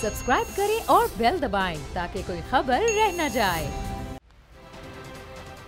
Subscribe करें और bell दबाएं ताकि कोई खबर रह न जाए।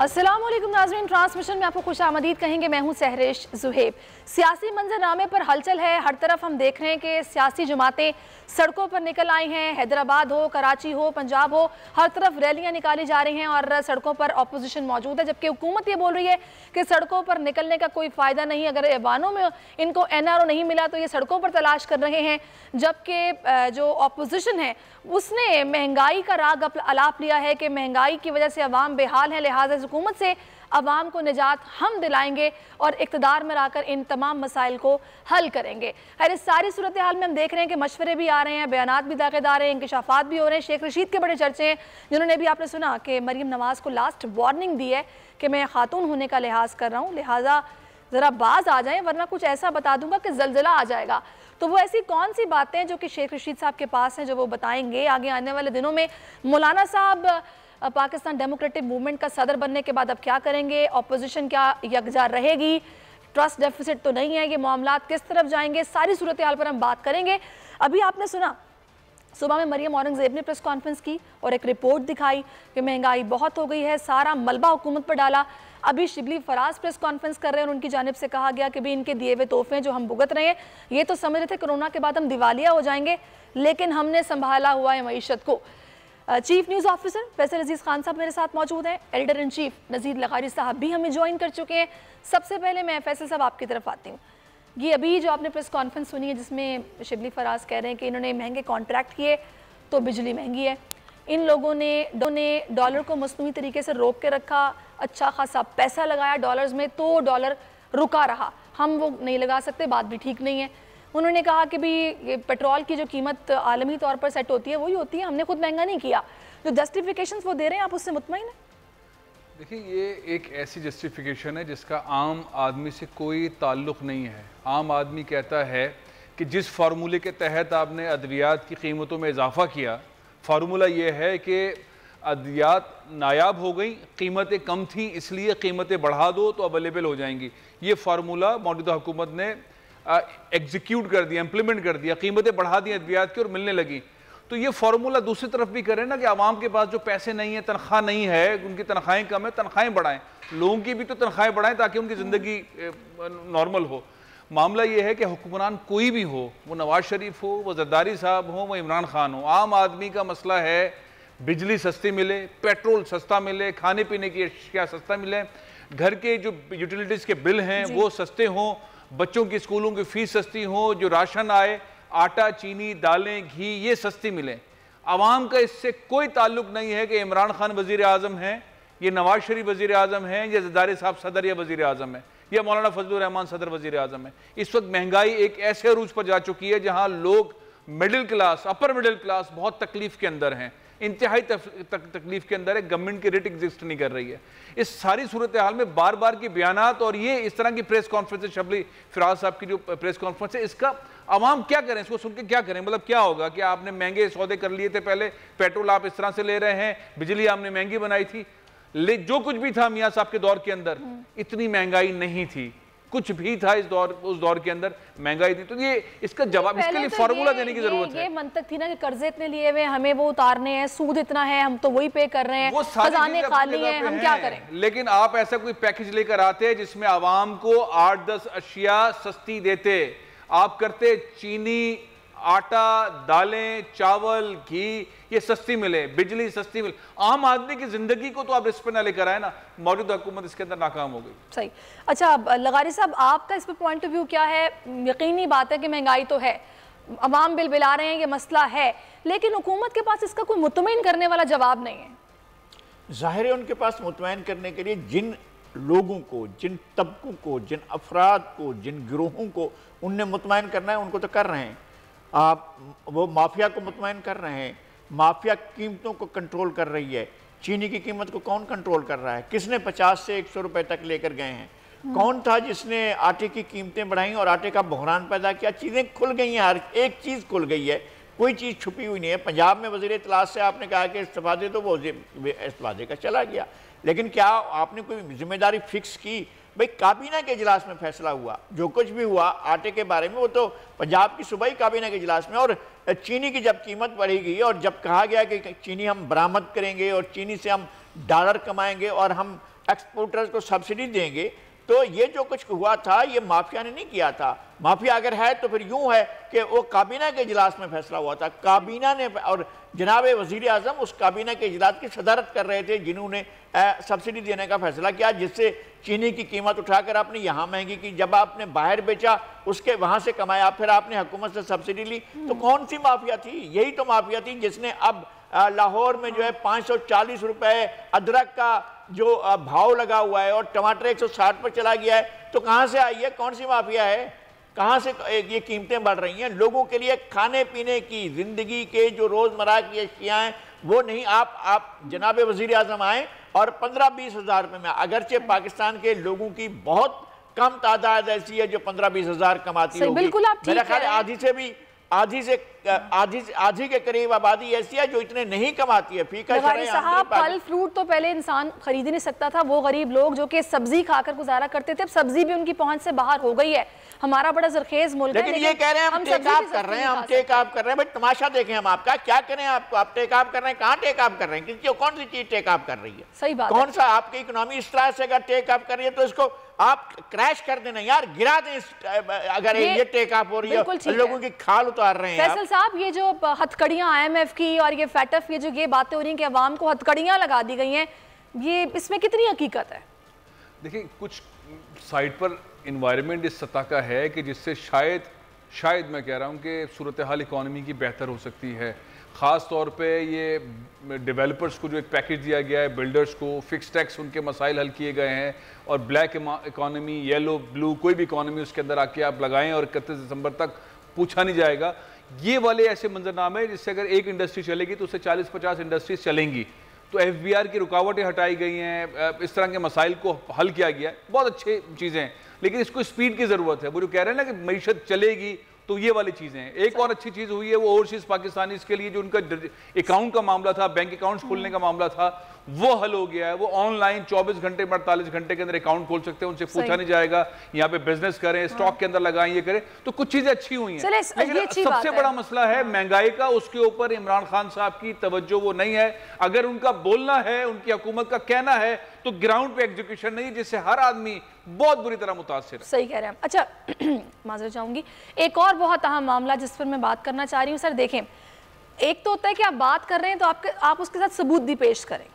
अस्सलाम वालेकुम नाज़रीन, ट्रांसमिशन में आपको खुशामदीद कहेंगे। मैं हूं सहरिश जुहेब। सियासी मंजरनामे पर हलचल है। हर तरफ हम देख रहे हैं कि सियासी जमातें सड़कों पर निकल आई हैं। हैदराबाद हो, कराची हो, पंजाब हो, हर तरफ रैलियां निकाली जा रही हैं और सड़कों पर अपोजिशन मौजूद है, जबकि हुकूमत ये बोल रही है कि सड़कों पर निकलने का कोई फ़ायदा नहीं। अगर ऐवानों में इनको NRO नहीं मिला तो ये सड़कों पर तलाश कर रहे हैं। जबकि जो अपोजिशन है उसने महंगाई का राग अलाप लिया है कि महंगाई की वजह से अवाम बेहाल है, लिहाजा हुकूमत से अवाम को निजात हम दिलाएंगे और इक़्तिदार में आकर इन तमाम मसाइल को हल करेंगे। खैर, इस सारी सूरत हाल में हम देख रहे हैं कि मशवरे भी आ रहे हैं, बयानात भी दाखिल आ रहे हैं, इंकशाफात भी हो रहे हैं। शेख रशीद के बड़े चर्चे हैं, जिन्होंने भी आपने सुना कि मरीम नवाज़ को लास्ट वार्निंग दी है कि मैं खातून होने का लिहाज कर रहा हूँ, लिहाजा ज़रा बाज आ जाएं वरना कुछ ऐसा बता दूंगा कि ज़लज़ला आ जाएगा। तो वो ऐसी कौन सी बातें हैं जो कि शेख रशीद साहब के पास हैं, जो वो बताएंगे आगे आने वाले दिनों में। मौलाना साहब पाकिस्तान डेमोक्रेटिक मूवमेंट का सदर बनने के बाद अब क्या करेंगे, अपोजिशन क्या यकजा रहेगी, ट्रस्ट डेफिसिट तो नहीं है, ये मामलात किस तरफ जाएंगे, सारी सूरत हाल पर हम बात करेंगे। अभी आपने सुना सुबह में मरियम औरंगज़ेब ने प्रेस कॉन्फ्रेंस की और एक रिपोर्ट दिखाई कि महंगाई बहुत हो गई है, सारा मलबा हुकूमत पर डाला। अभी शिबली फराज प्रेस कॉन्फ्रेंस कर रहे हैं और उनकी जानिब से कहा गया कि भी इनके दिए हुए तोहफे जो हम भुगत रहे हैं, ये तो समझ रहे थे कोरोना के बाद हम दिवालिया हो जाएंगे, लेकिन हमने संभाला हुआ है मईशत को। चीफ न्यूज़ ऑफिसर फैसल अजीज़ खान साहब मेरे साथ मौजूद हैं, एडिटर इन चीफ नज़ीर लगारी साहब भी हमें ज्वाइन कर चुके हैं। सबसे पहले मैं फैसल साहब आपकी तरफ आती हूँ। ये अभी जो आपने प्रेस कॉन्फ्रेंस सुनी है जिसमें शिबली फराज कह रहे हैं कि इन्होंने महंगे कॉन्ट्रैक्ट किए तो बिजली महंगी है, इन लोगों ने डॉलर को मसनूई तरीके से रोक के रखा, अच्छा खासा पैसा लगाया डॉलर्स में तो डॉलर रुका रहा, हम वो नहीं लगा सकते, बात भी ठीक नहीं है। उन्होंने कहा कि भी पेट्रोल की जो कीमत आलमी तौर पर सेट होती है वही होती है, हमने खुद महंगा नहीं किया। जो जस्टिफिकेशंस वो दे रहे हैं आप उससे मुतमईन हैं? देखिए, ये एक ऐसी जस्टिफिकेशन है जिसका आम आदमी से कोई ताल्लुक़ नहीं है। आम आदमी कहता है कि जिस फार्मूले के तहत आपने अद्वियात की कीमतों में इजाफा किया, फार्मूला ये है कि अद्वियात नायाब हो गई, कीमतें कम थी, इसलिए कीमतें बढ़ा दो तो अवेलेबल हो जाएंगी। ये फार्मूला मौजूदा हुकूमत ने एग्जीक्यूट कर दिया, इम्प्लीमेंट कर दिया, कीमतें बढ़ा दी अद्वियात की और मिलने लगी। तो ये फार्मूला दूसरी तरफ भी करें ना कि आवाम के पास जो पैसे नहीं है, तनख्वाह नहीं है, उनकी तनख्वाहें कम है, तनख्वाहें बढ़ाएं, लोगों की भी तो तनख्वाहें बढ़ाएं ताकि उनकी ज़िंदगी नॉर्मल हो। मामला ये है कि हुक्मरान कोई भी हो, वो नवाज शरीफ हो, वो जरदारी साहब हो, वो इमरान खान हो, आम आदमी का मसला है बिजली सस्ती मिले, पेट्रोल सस्ता मिले, खाने पीने की अशिया सस्ता मिले, घर के जो यूटिलिटीज़ के बिल हैं वो सस्ते हों, बच्चों की स्कूलों की फ़ीस सस्ती हो, जो राशन आए आटा चीनी दालें घी ये सस्ती मिले। आवाम का इससे कोई ताल्लुक़ नहीं है कि इमरान खान वज़ीर आज़म हैं, ये नवाज शरीफ वज़ीर आज़म हैं, या जरदारी साहब सदर या वज़ीर आज़म है, या मौलाना फजलुर रहमान सदर वज़ीर आज़म है। इस वक्त महंगाई एक ऐसे अरूज पर जा चुकी है जहाँ लोग middle class, upper middle class बहुत तकलीफ़ के अंदर हैं, इंतहाई तकलीफ़ के अंदर है, गवर्नमेंट की रेट एग्जिस्ट नहीं कर रही है। इस सारी सूरत हाल में बार बार की बयानात और ये इस तरह की प्रेस कॉन्फ्रेंस, शबली फराज साहब की जो प्रेस कॉन्फ्रेंस है, इसका आवाम क्या करें, इसको सुन के क्या करें? मतलब क्या होगा कि आपने महंगे सौदे कर लिए थे, पहले पेट्रोल आप इस तरह से ले रहे हैं, बिजली आपने महंगी बनाई थी, जो कुछ भी था मियाँ साहब के दौर के अंदर इतनी महंगाई नहीं थी, कुछ भी था उस दौर के अंदर महंगाई थी। तो ये इसका जवाब, इसके लिए फार्मूला देने की जरूरत है। ये मंतक थी ना कि कर्जे इतने लिए हुए हमें वो उतारने हैं, सूद इतना है हम तो वही पे कर रहे हैं, खजाने खाली हैं, हम क्या करें? लेकिन आप ऐसा कोई पैकेज लेकर आते हैं जिसमें आवाम को 8-10 अशिया सस्ती देते, आप करते चीनी आटा दालें चावल घी ये सस्ती मिले, बिजली सस्ती मिले, आम आदमी की जिंदगी को तो आप रिस्क पे ना लेकर आए ना। मौजूदा हुकूमत इसके अंदर नाकाम हो गई। सही। अच्छा लगारी साहब, आपका इस पर पॉइंट ऑफ व्यू क्या है? यकीनी बात है कि महंगाई तो है, अवाम बिल बिला रहे हैं, ये मसला है, लेकिन हुकूमत के पास इसका कोई मुतमईन करने वाला जवाब नहीं है। जाहिर है उनके पास मुतमईन करने के लिए जिन लोगों को, जिन तबकों को, जिन अफराद को, जिन गिरोहों को उनने मुतमईन करना है उनको तो कर रहे हैं। आप वो माफिया को मुतमईन कर रहे हैं, माफिया कीमतों को कंट्रोल कर रही है। चीनी की कीमत को कौन कंट्रोल कर रहा है? किसने 50 से 100 रुपए तक लेकर गए हैं? कौन था जिसने आटे की कीमतें बढ़ाई और आटे का बहरान पैदा किया? चीज़ें खुल गई हैं, हर एक चीज़ खुल गई है, कोई चीज़ छुपी हुई नहीं है। पंजाब में वज़ीर इत्तलात से आपने कहा कि इस्तीफ़ा दे, तो वो इस्तीफ़ा का चला गया, लेकिन क्या आपने कोई जिम्मेदारी फिक्स की? भाई काबीना के इजलास में फैसला हुआ, जो कुछ भी हुआ आटे के बारे में वो तो पंजाब की सूबाई काबीना के इजलास में। और चीनी की जब कीमत बढ़ी गई और जब कहा गया कि चीनी हम बरामद करेंगे और चीनी से हम डॉलर कमाएंगे और हम एक्सपोर्टर्स को सब्सिडी देंगे, तो ये जो कुछ हुआ था ये माफिया ने नहीं किया था। माफिया अगर है तो फिर यूं है कि वो काबीना के इजलास में फैसला हुआ था, काबीना ने, और जनाब वजीर आजम उस काबीना के इजलास की सदारत कर रहे थे जिन्होंने सब्सिडी देने का फैसला किया, जिससे चीनी की कीमत उठाकर आपने यहाँ महंगी की, जब आपने बाहर बेचा उसके वहां से कमाया, फिर आपने हुकूमत से सब्सिडी ली। तो कौन सी माफिया थी? यही तो माफिया थी जिसने अब लाहौर में जो है 540 रुपए अदरक का जो भाव लगा हुआ है और टमाटर 160 पर चला गया है। तो कहाँ से आई है? कौन सी माफिया है? कहाँ से ये कीमतें बढ़ रही हैं? लोगों के लिए खाने पीने की, जिंदगी के जो रोजमर्रा की अशियाँ हैं वो नहीं। आप जनाब वजीर आजम आए और 15-20 हज़ार रुपये में, अगरचे पाकिस्तान के लोगों की बहुत कम तादाद ऐसी है जो 15-20 हज़ार कमाती होगी, मेरा ख्याल आधी के करीब आबादी ऐसी है जो इतने नहीं कमाती है। फीका साहब, फल फ्रूट तो पहले इंसान खरीद ही नहीं सकता था, वो गरीब लोग जो कि सब्जी खाकर गुजारा करते थे, अब सब्जी भी उनकी पहुंच से बाहर हो गई है। हमारा बड़ा जरखेज मुल्क है, लेकिन ये कह रहे हैं हम टेक ऑफ कर रहे हैं, हम टेक ऑफ कर रहे हैं। भाई तमाशा देखें हम आपका, क्या करें आपको? आप टेक ऑफ कर रहे हैं, कहाँ टेक ऑफ कर रहे हैं? किसी कौन सी चीज टेक ऑफ कर रही है? सही बात, कौन सा आपकी इकोनॉमी इस तरह से अगर टेक ऑफ कर रही है तो इसको आप क्रैश कर देना यार, गिरा दें। अगर ये टेक ऑफ हो रही है, लोगों की खाल उतार रहे हैं। फैसल साहब, ये जो हथकड़ियां IMF की और ये फैटफ, ये जो ये बातें हो रही हैं कि अवाम को हथकड़ियां लगा दी गई हैं, ये इसमें कितनी हकीकत है? देखिए, कुछ साइड पर इन्वायरमेंट इस सतह का है कि जिससे शायद मैं कह रहा हूँ कि सूरत हाल इकॉनमी की बेहतर हो सकती है। ख़ास तौर पे ये डेवलपर्स को जो एक पैकेज दिया गया है, बिल्डर्स को फिक्स टैक्स, उनके मसाइल हल किए गए हैं, और ब्लैक इकॉनमी, येलो, ब्लू, कोई भी इकॉनमी उसके अंदर आके आप लगाएं और 31 दिसंबर तक पूछा नहीं जाएगा। ये वाले ऐसे मंजरनामे जिससे अगर एक इंडस्ट्री चलेगी तो उससे 40-50 इंडस्ट्रीज चलेंगी। तो FBR की रुकावटें हटाई गई हैं, इस तरह के मसाइल को हल किया गया है, बहुत अच्छी चीज़ें हैं। लेकिन इसको स्पीड की ज़रूरत है। वो जो कह रहे हैं ना कि मईशत चलेगी, तो ये वाली चीज़ें हैं। एक और अच्छी चीज़ हुई है, वो ओवरसीज़ पाकिस्तानी के लिए जो उनका अकाउंट का मामला था, बैंक अकाउंट्स खोलने का मामला था, वो हल हो गया है। वो ऑनलाइन 24 घंटे 48 घंटे के अंदर अकाउंट खोल सकते हैं, उनसे पूछा नहीं जाएगा। यहाँ पे बिजनेस करें, स्टॉक के अंदर लगाएं, ये करें, तो कुछ चीजें अच्छी हुई हैं। लेकिन सबसे बड़ा मसला है महंगाई का, उसके ऊपर इमरान खान साहब की तवज्जो वो नहीं है। अगर उनका बोलना है, उनकी हुकूमत का कहना है, तो ग्राउंड पे एग्जीक्यूशन नहीं, जिससे हर आदमी बहुत बुरी तरह मुतासिर है। सही कह रहे हैं। अच्छा, माजरत चाहूंगी, एक और बहुत अहम मामला जिस पर मैं बात करना चाह रही हूँ। सर देखें, एक तो होता है कि आप बात कर रहे हैं तो आप उसके साथ सबूत भी पेश करें।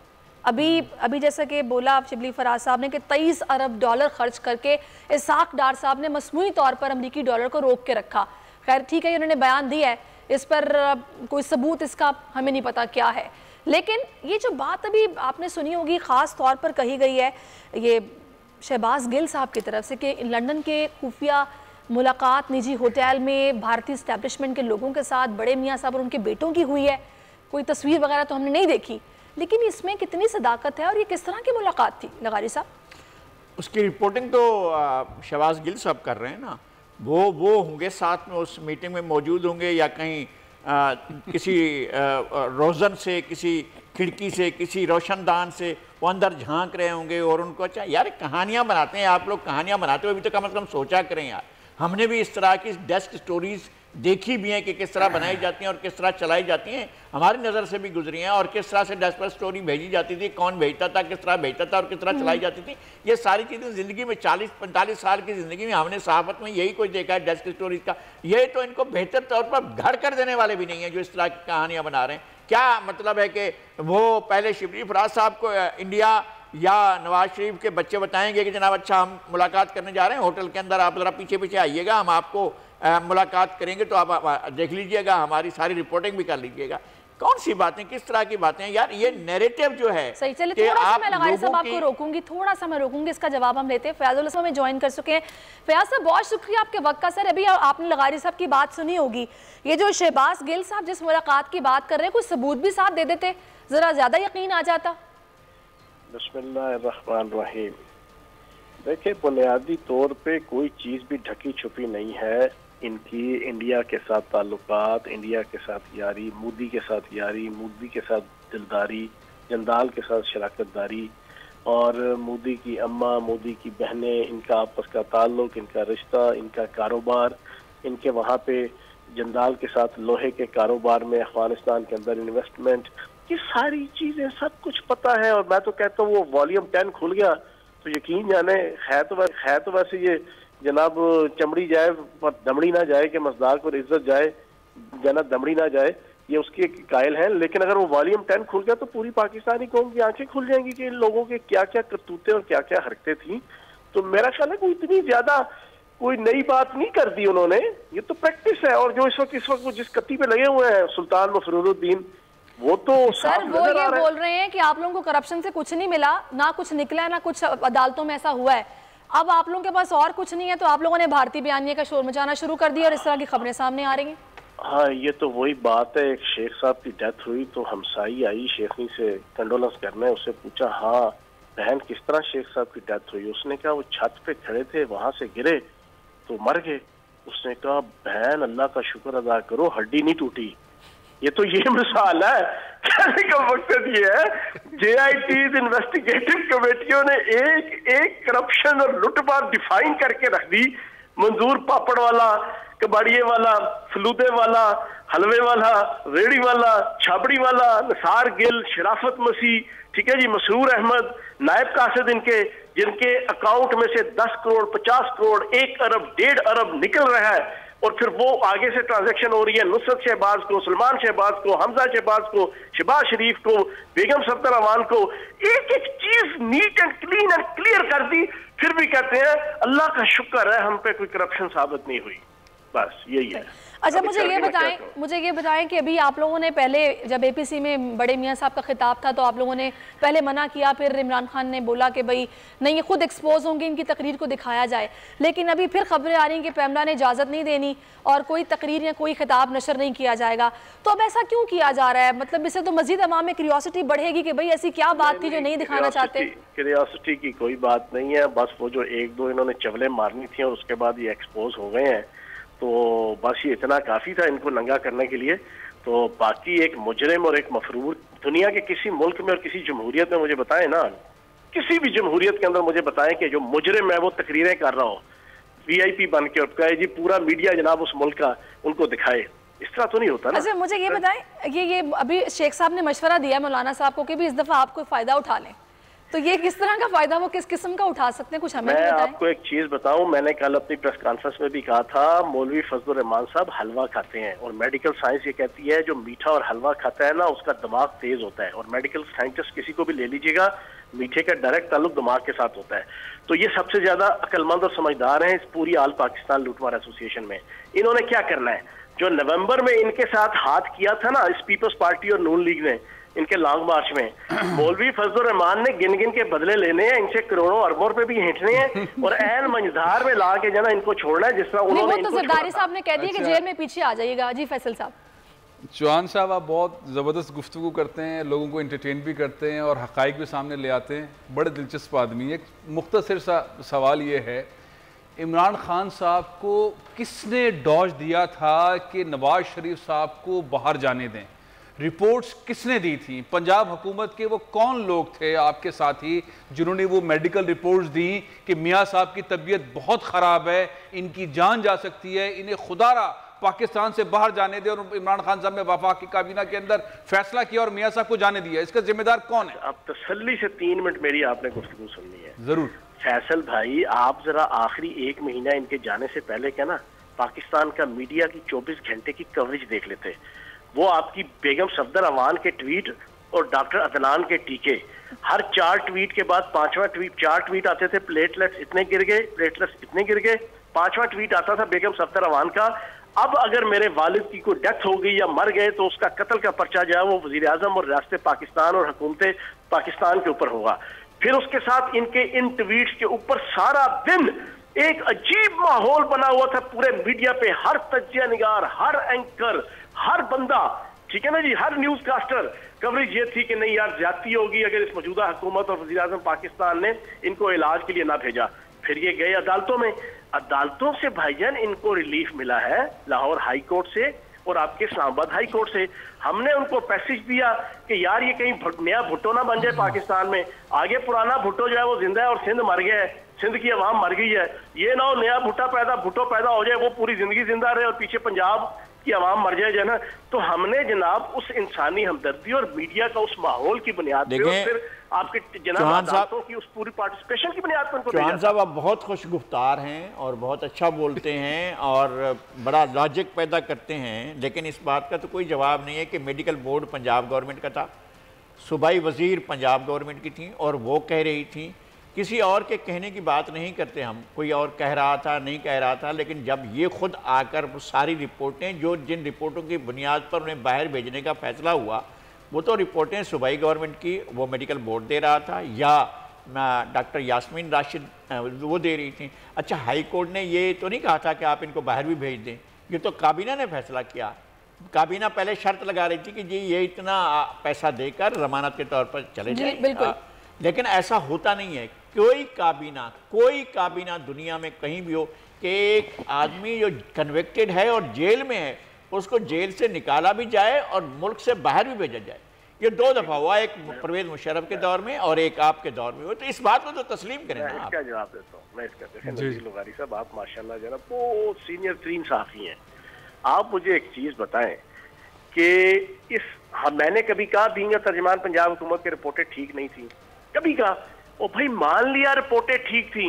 अभी जैसा कि बोला शिबली फराज साहब ने कि 23 अरब डॉलर खर्च करके इसहाक डार साहब ने मसनूई तौर पर अमरीकी डॉलर को रोक के रखा। खैर ठीक है, उन्होंने बयान दिया है, इस पर कोई सबूत इसका हमें नहीं पता क्या है। लेकिन ये जो बात अभी आपने सुनी होगी, ख़ास तौर पर कही गई है ये शहबाज गिल साहब की तरफ से कि लंदन के खुफिया मुलाकात निजी होटल में भारतीय इस्टेब्लिशमेंट के लोगों के साथ बड़े मियाँ साहब और उनके बेटों की हुई है। कोई तस्वीर वगैरह तो हमने नहीं देखी, लेकिन इसमें कितनी सदाकत है और ये किस तरह की मुलाकात थी लगारी साहब? उसकी रिपोर्टिंग तो शहबाज गिल साहब कर रहे हैं ना, वो होंगे साथ में, उस मीटिंग में मौजूद होंगे, या कहीं किसी रोज़न से, किसी खिड़की से, किसी रोशनदान से वो अंदर झांक रहे होंगे और उनको, अच्छा यार कहानियाँ बनाते हैं आप लोग, कहानियाँ बनाते हो, अभी तो कम से कम सोचा करें यार। हमने भी इस तरह की डेस्क स्टोरीज देखी भी हैं कि किस तरह बनाई जाती हैं और किस तरह चलाई जाती हैं, हमारी नज़र से भी गुजरी हैं, और किस तरह से डेस्क स्टोरी भेजी जाती थी, कौन भेजता था, किस तरह भेजता था और किस तरह चलाई जाती थी। ये सारी चीज़ें ज़िंदगी में 40-45 साल की ज़िंदगी में हमने सहाफ़त में यही कुछ देखा है डेस्क स्टोरीज का। ये तो इनको बेहतर तौर पर घर कर देने वाले भी नहीं हैं जो इस तरह की कहानियाँ बना रहे हैं। क्या मतलब है कि वो पहले शिबली फराज साहब को इंडिया या नवाज शरीफ के बच्चे बताएंगे कि जनाब अच्छा हम मुलाकात करने जा रहे हैं होटल के अंदर, आप ज़रा पीछे पीछे आइएगा, हम आपको मुलाकात करेंगे, तो आप देख लीजिएगा, हमारी सारी रिपोर्टिंग भी कर लीजिएगा। कौन सी बातें, किस तरह की बातें हैं यार? ये नैरेटिव जो है सही। चलिए थोड़ा सा मैं लगारी साहब आपको रोकूंगी, थोड़ा सा मैं रोकूंगी, इसका जवाब हम लेते हैं। फयाजुल हसन में ज्वाइन कर चुके हैं। फयाज साहब बहुत शुक्रिया आपके वक्त का। सर अभी आपने लगारी साहब की बात सुनी होगी, ये जो शहबाज गिल साहब जिस मुलाकात की बात कर रहे हैं, कुछ सबूत भी साथ दे देते, जरा ज्यादा यकीन आ जाता। बिस्मिल्लाहिर्रहमानिर्रहीम। देखिए, बुनियादी तौर पे कोई चीज़ भी ढकी छुपी नहीं है। इनकी इंडिया के साथ ताल्लुकात, इंडिया के साथ यारी, मोदी के साथ यारी, मोदी के साथ दिलदारी, जंदाल के साथ शराकतदारी, और मोदी की अम्मा, मोदी की बहनें, इनका आपस का ताल्लुक, इनका रिश्ता, इनका कारोबार, इनके वहाँ पे जंदाल के साथ लोहे के कारोबार में अफगानिस्तान के अंदर इन्वेस्टमेंट, ये सारी चीजें सब कुछ पता है। और मैं तो कहता हूँ वो वॉल्यूम 10 खुल गया तो यकीन जाने है तो वैसे ये जनाब चमड़ी जाए पर दमड़ी ना जाए, कि मजदाक और इज्जत जाए जना दमड़ी ना जाए, ये उसके कायल हैं। लेकिन अगर वो वॉल्यूम 10 खुल गया तो पूरी पाकिस्तानी कौम की आंखें खुल जाएंगी कि इन लोगों के क्या क्या करतूतें और क्या क्या हरकतें थी। तो मेरा ख्याल है कोई इतनी ज्यादा कोई नई बात नहीं कर दी उन्होंने, ये तो प्रैक्टिस है। और जो इस वक्त वो जिस कत्ती पे लगे हुए हैं सुल्तान मफरूरुद्दीन, वो तो सर वो ये बोल रहे हैं कि आप लोगों को करप्शन से कुछ नहीं मिला, ना कुछ निकला है, ना कुछ अदालतों में ऐसा हुआ है। अब आप लोगों के पास और कुछ नहीं है तो आप लोगों ने भारतीय बयानिया का शोर मचाना शुरू कर दिया और इस तरह की खबरें सामने आ रही हैं। हाँ, ये तो वही बात है। एक शेख साहब की डेथ हुई तो हमसाई आई शेखनी से कंडोलेंस करने, उससे पूछा हाँ बहन किस तरह शेख साहब की डेथ हुई। उसने कहा वो छत पे खड़े थे, वहां से गिरे तो मर गए। उसने कहा बहन अल्लाह का शुक्र अदा करो हड्डी नहीं टूटी। ये तो ये मिसाल है। कहने का मकसद ये है JIT's इन्वेस्टिगेटिव कमेटियों ने एक करप्शन और लुटपाट डिफाइन करके रख दी। मंजूर पापड़ वाला, कबाड़िए वाला, फलूदे वाला, हलवे वाला, रेड़ी वाला, छाबड़ी वाला, निसार गिल, शराफत मसीह, ठीक है जी, मसरूर अहमद, नायब कासिद, इनके जिनके अकाउंट में से 10 करोड़, 50 करोड़, 1 अरब, 1.5 अरब निकल रहा है और फिर वो आगे से ट्रांजैक्शन हो रही है नुसरत शहबाज को, सलमान शहबाज को, हमजा शहबाज को, शहबाज शरीफ को, बेगम सफ्दर अमान को। एक एक चीज neat and clean and clear कर दी, फिर भी कहते हैं अल्लाह का शुक्र है हम पे कोई करप्शन साबित नहीं हुई। बस यही है। अच्छा मुझे ये बताएं कि अभी आप लोगों ने पहले जब APC में बड़े मियाँ साहब का खिताब था तो आप लोगों ने पहले मना किया, फिर इमरान खान ने बोला कि भाई नहीं ये खुद एक्सपोज होंगे, इनकी तकरीर को दिखाया जाए। लेकिन अभी फिर खबरें आ रही हैं कि पैमरा ने इजाज़त नहीं देनी और कोई तकरीर या कोई खिताब नशर नहीं किया जाएगा। तो अब ऐसा क्यों किया जा रहा है? मतलब इससे तो मजीद अवाम में क्यूरियोसिटी बढ़ेगी कि भाई ऐसी क्या बात थी जो नहीं दिखाना चाहते। क्यूरियोसिटी की कोई बात नहीं है, बस वो जो 1-2 इन्होंने चवले मारनी थी और उसके बाद ये एक्सपोज हो गए हैं तो बस ये इतना काफी था इनको नंगा करने के लिए। तो बाकी एक मुजरिम और एक मफरूर दुनिया के किसी मुल्क में और किसी जमहूरियत में मुझे बताएं ना, किसी भी जमहूरियत के अंदर मुझे बताएं कि जो मुजरिम है वो तकरीरें कर रहा हो VIP बन के और कहे जी पूरा मीडिया जनाब उस मुल्क का उनको दिखाए, इस तरह तो नहीं होता ना। अच्छा मुझे ये बताएं, ये अभी शेख साहब ने मशवरा दिया है मौलाना साहब को कि भी इस दफा आप कोई फायदा उठा लें, तो ये किस तरह का फायदा वो किस किस्म का उठा सकते हैं, कुछ हमें मैं बताएं। आपको एक चीज बताऊं, मैंने कल अपनी प्रेस कॉन्फ्रेंस में भी कहा था मौलवी फजलुर रहमान साहब हलवा खाते हैं और मेडिकल साइंस ये कहती है जो मीठा और हलवा खाता है ना उसका दिमाग तेज होता है। और मेडिकल साइंटिस्ट किसी को भी ले लीजिएगा, मीठे का डायरेक्ट ताल्लुक दिमाग के साथ होता है। तो ये सबसे ज्यादा अक्लमंद और समझदार हैं इस पूरी आल पाकिस्तान लूटमार एसोसिएशन में। इन्होंने क्या करना है, जो नवंबर में इनके साथ हाथ किया था ना इस पीपल्स पार्टी और नून लीग ने इनके लॉन्ग मार्च में, मौलवी फजलुर रहमान ने गिन गिन के बदले लेने हैं, इनसे करोड़ों अरबों रुपए भी हेंटने हैं और ऐन मंझधार में ला के जना इनको छोड़ना है जिस तरह उन्होंने। वो तो जरदारी साहब ने कह दिया कि जेल में पीछे आ जाइएगा। जी फैसल साहब। चौहान साहब आप बहुत ज़बरदस्त गुफ्तगू करते हैं, लोगों को इंटरटेन भी करते हैं और हक़ाइक़ भी सामने ले आते हैं, बड़े दिलचस्प आदमी। एक मुख्तसर सा सवाल ये है, इमरान खान साहब को किसने डॉज दिया था कि नवाज शरीफ साहब को बाहर जाने दें? रिपोर्ट्स किसने दी थी? पंजाब हुकूमत के वो कौन लोग थे आपके साथी जिन्होंने वो मेडिकल रिपोर्ट्स दी कि मियाँ साहब की तबीयत बहुत ख़राब है, इनकी जान जा सकती है, इन्हें खुदारा पाकिस्तान से बाहर जाने दे, और इमरान खान साहब ने वफाकी काबीना के अंदर फैसला किया और मियाँ साहब को जाने दिया? इसका जिम्मेदार कौन है? अब तसल्ली से 3 मिनट मेरी आपने गुफ्तगू सुननी है। जरूर। फैसल भाई आप जरा आखिरी 1 महीना इनके जाने से पहले क्या ना पाकिस्तान का मीडिया की 24 घंटे की कवरेज देख लेते। वो आपकी बेगम सफदर अमान के ट्वीट और डॉक्टर अदनान के टीके, हर 4 ट्वीट के बाद 5वां ट्वीट, 4 ट्वीट आते थे प्लेटलेट्स इतने गिर गए, प्लेटलेट्स इतने गिर गए, 5वां ट्वीट आता था बेगम सफदर अमान का, अब अगर मेरे वालिद की कोई डेथ हो गई या मर गए तो उसका कत्ल का पर्चा जो है वो वजीर आजम और रियासत पाकिस्तान और हुकूमत पाकिस्तान के ऊपर होगा। फिर उसके साथ इनके इन ट्वीट्स के ऊपर सारा दिन एक अजीब माहौल बना हुआ था पूरे मीडिया पे, हर तज्जिया निगार, हर एंकर, हर बंदा, ठीक है ना जी, हर न्यूज कास्टर कवरेज ये थी कि नहीं यार ज्यादती होगी अगर इस मौजूदा हुकूमत और वज़ीर आज़म पाकिस्तान ने इनको इलाज के लिए ना भेजा। फिर ये गए अदालतों में, अदालतों से भाईजान इनको रिलीफ मिला है लाहौर हाई कोर्ट से और आपके इस्लामाबाद हाई कोर्ट से। हमने उनको पैसेज दिया कि यार ये कहीं नया भुट्टो ना बन जाए पाकिस्तान में, आगे पुराना भुट्टो जो है वो जिंदा है और सिंध मर गया है, सिंध की आवाम मर गई है, ये ना हो नया भुट्टो पैदा हो जाए, वो पूरी जिंदगी जिंदा रहे और पीछे पंजाब की आवाम मर जाए जो ना। तो हमने जनाब उस इंसानी हमदर्दी और मीडिया का उस माहौल की बुनियाद पे और फिर आपके जनाब अदालतों की उस पूरी पार्टिसिपेशन की बुनियाद पर उनको चौहान साहब आप बहुत खुश गुफ्तार हैं और बहुत अच्छा बोलते हैं और बड़ा लॉजिक पैदा करते हैं, लेकिन इस बात का तो कोई जवाब नहीं है कि मेडिकल बोर्ड पंजाब गवर्नमेंट का था, सूबाई वजीर पंजाब गवर्नमेंट की थी और वो कह रही थी, किसी और के कहने की बात नहीं करते हम, कोई और कह रहा था नहीं कह रहा था, लेकिन जब ये खुद आकर सारी रिपोर्टें जो जिन रिपोर्टों की बुनियाद पर उन्हें बाहर भेजने का फैसला हुआ वो तो रिपोर्टें सूबाई गवर्नमेंट की वो मेडिकल बोर्ड दे रहा था या डॉक्टर यास्मीन राशिद वो दे रही थी। अच्छा, हाई कोर्ट ने ये तो नहीं कहा था कि आप इनको बाहर भी भेज दें, ये तो काबीना ने फैसला किया। काबीना पहले शर्त लगा रही थी कि जी ये इतना पैसा देकर जमानत के तौर पर चले जाए, लेकिन ऐसा होता नहीं है। कोई काबीना दुनिया में कहीं भी हो कि एक आदमी जो कन्विक्टेड है और जेल में है उसको जेल से निकाला भी जाए और मुल्क से बाहर भी भेजा जाए। ये 2 दफा हुआ, एक परवेज मुशर्रफ के दौर में और एक आपके दौर में हुआ। तो इस बात को तो तस्लीम करें ना। क्या जवाब देता हूँ मैं इसका। देखें नज़ीर लुगारी साहब, आप माशाल्लाह जो है ना बहुत सीनियर तरीन सहाफ़ी हैं। आप मुझे एक चीज़ बताएं कि मैंने कभी कहा बीइंग तर्जमान पंजाब हुकूमत की रिपोर्टें ठीक नहीं थी, कभी कहा ओ भाई मान लिया रिपोर्टें ठीक थी,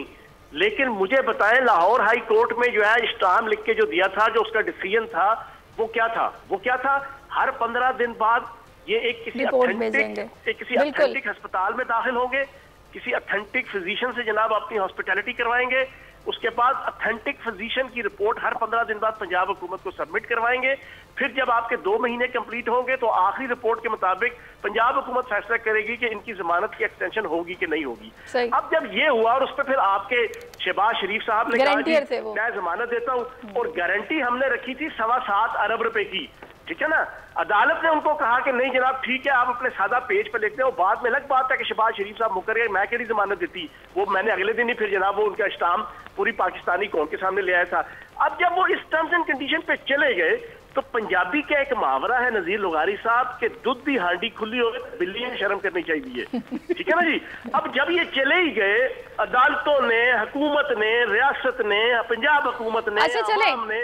लेकिन मुझे बताएं लाहौर हाई कोर्ट में जो है स्टाम्प लिख के जो दिया था, जो उसका डिसीजन था वो क्या था? हर 15 दिन बाद ये एक किसी अथेंटिक अस्पताल में दाखिल होंगे, किसी अथेंटिक फिजिशियन से जनाब अपनी हॉस्पिटैलिटी करवाएंगे, उसके बाद अथेंटिक फिजिशियन की रिपोर्ट हर 15 दिन बाद पंजाब हुकूमत को सबमिट करवाएंगे। फिर जब आपके 2 महीने कंप्लीट होंगे तो आखिरी रिपोर्ट के मुताबिक पंजाब हुकूमत फैसला करेगी कि इनकी जमानत की एक्सटेंशन होगी कि नहीं होगी। अब जब ये हुआ और उस पर फिर आपके शहबाज शरीफ साहब ने कहा मैं जमानत देता हूँ और गारंटी हमने रखी थी 7.25 अरब रुपए की, ठीक है ना। अदालत ने उनको कहा कि नहीं जनाब ठीक है, आप अपने सादा पेज पर लिखते हो। बाद में अलग बात है कि शहबाज शरीफ साहब मुकर गए, मैं कैसी जमानत देती, वो मैंने अगले दिन ही फिर जनाब वो उनका स्टाम्प पूरी पाकिस्तानी कौम के सामने ले आया था। अब जब वो इस टर्म्स एंड कंडीशन पे चले गए तो पंजाबी का एक मुहावरा है नज़ीर लुगारी साहब के दूध दी हांडी खुली हो बिल्ली ने शर्म करनी चाहिए, ठीक है ना जी। अब जब ये चले ही गए, अदालतों ने, हुकूमत ने, रियासत ने, पंजाब हुकूमत ने,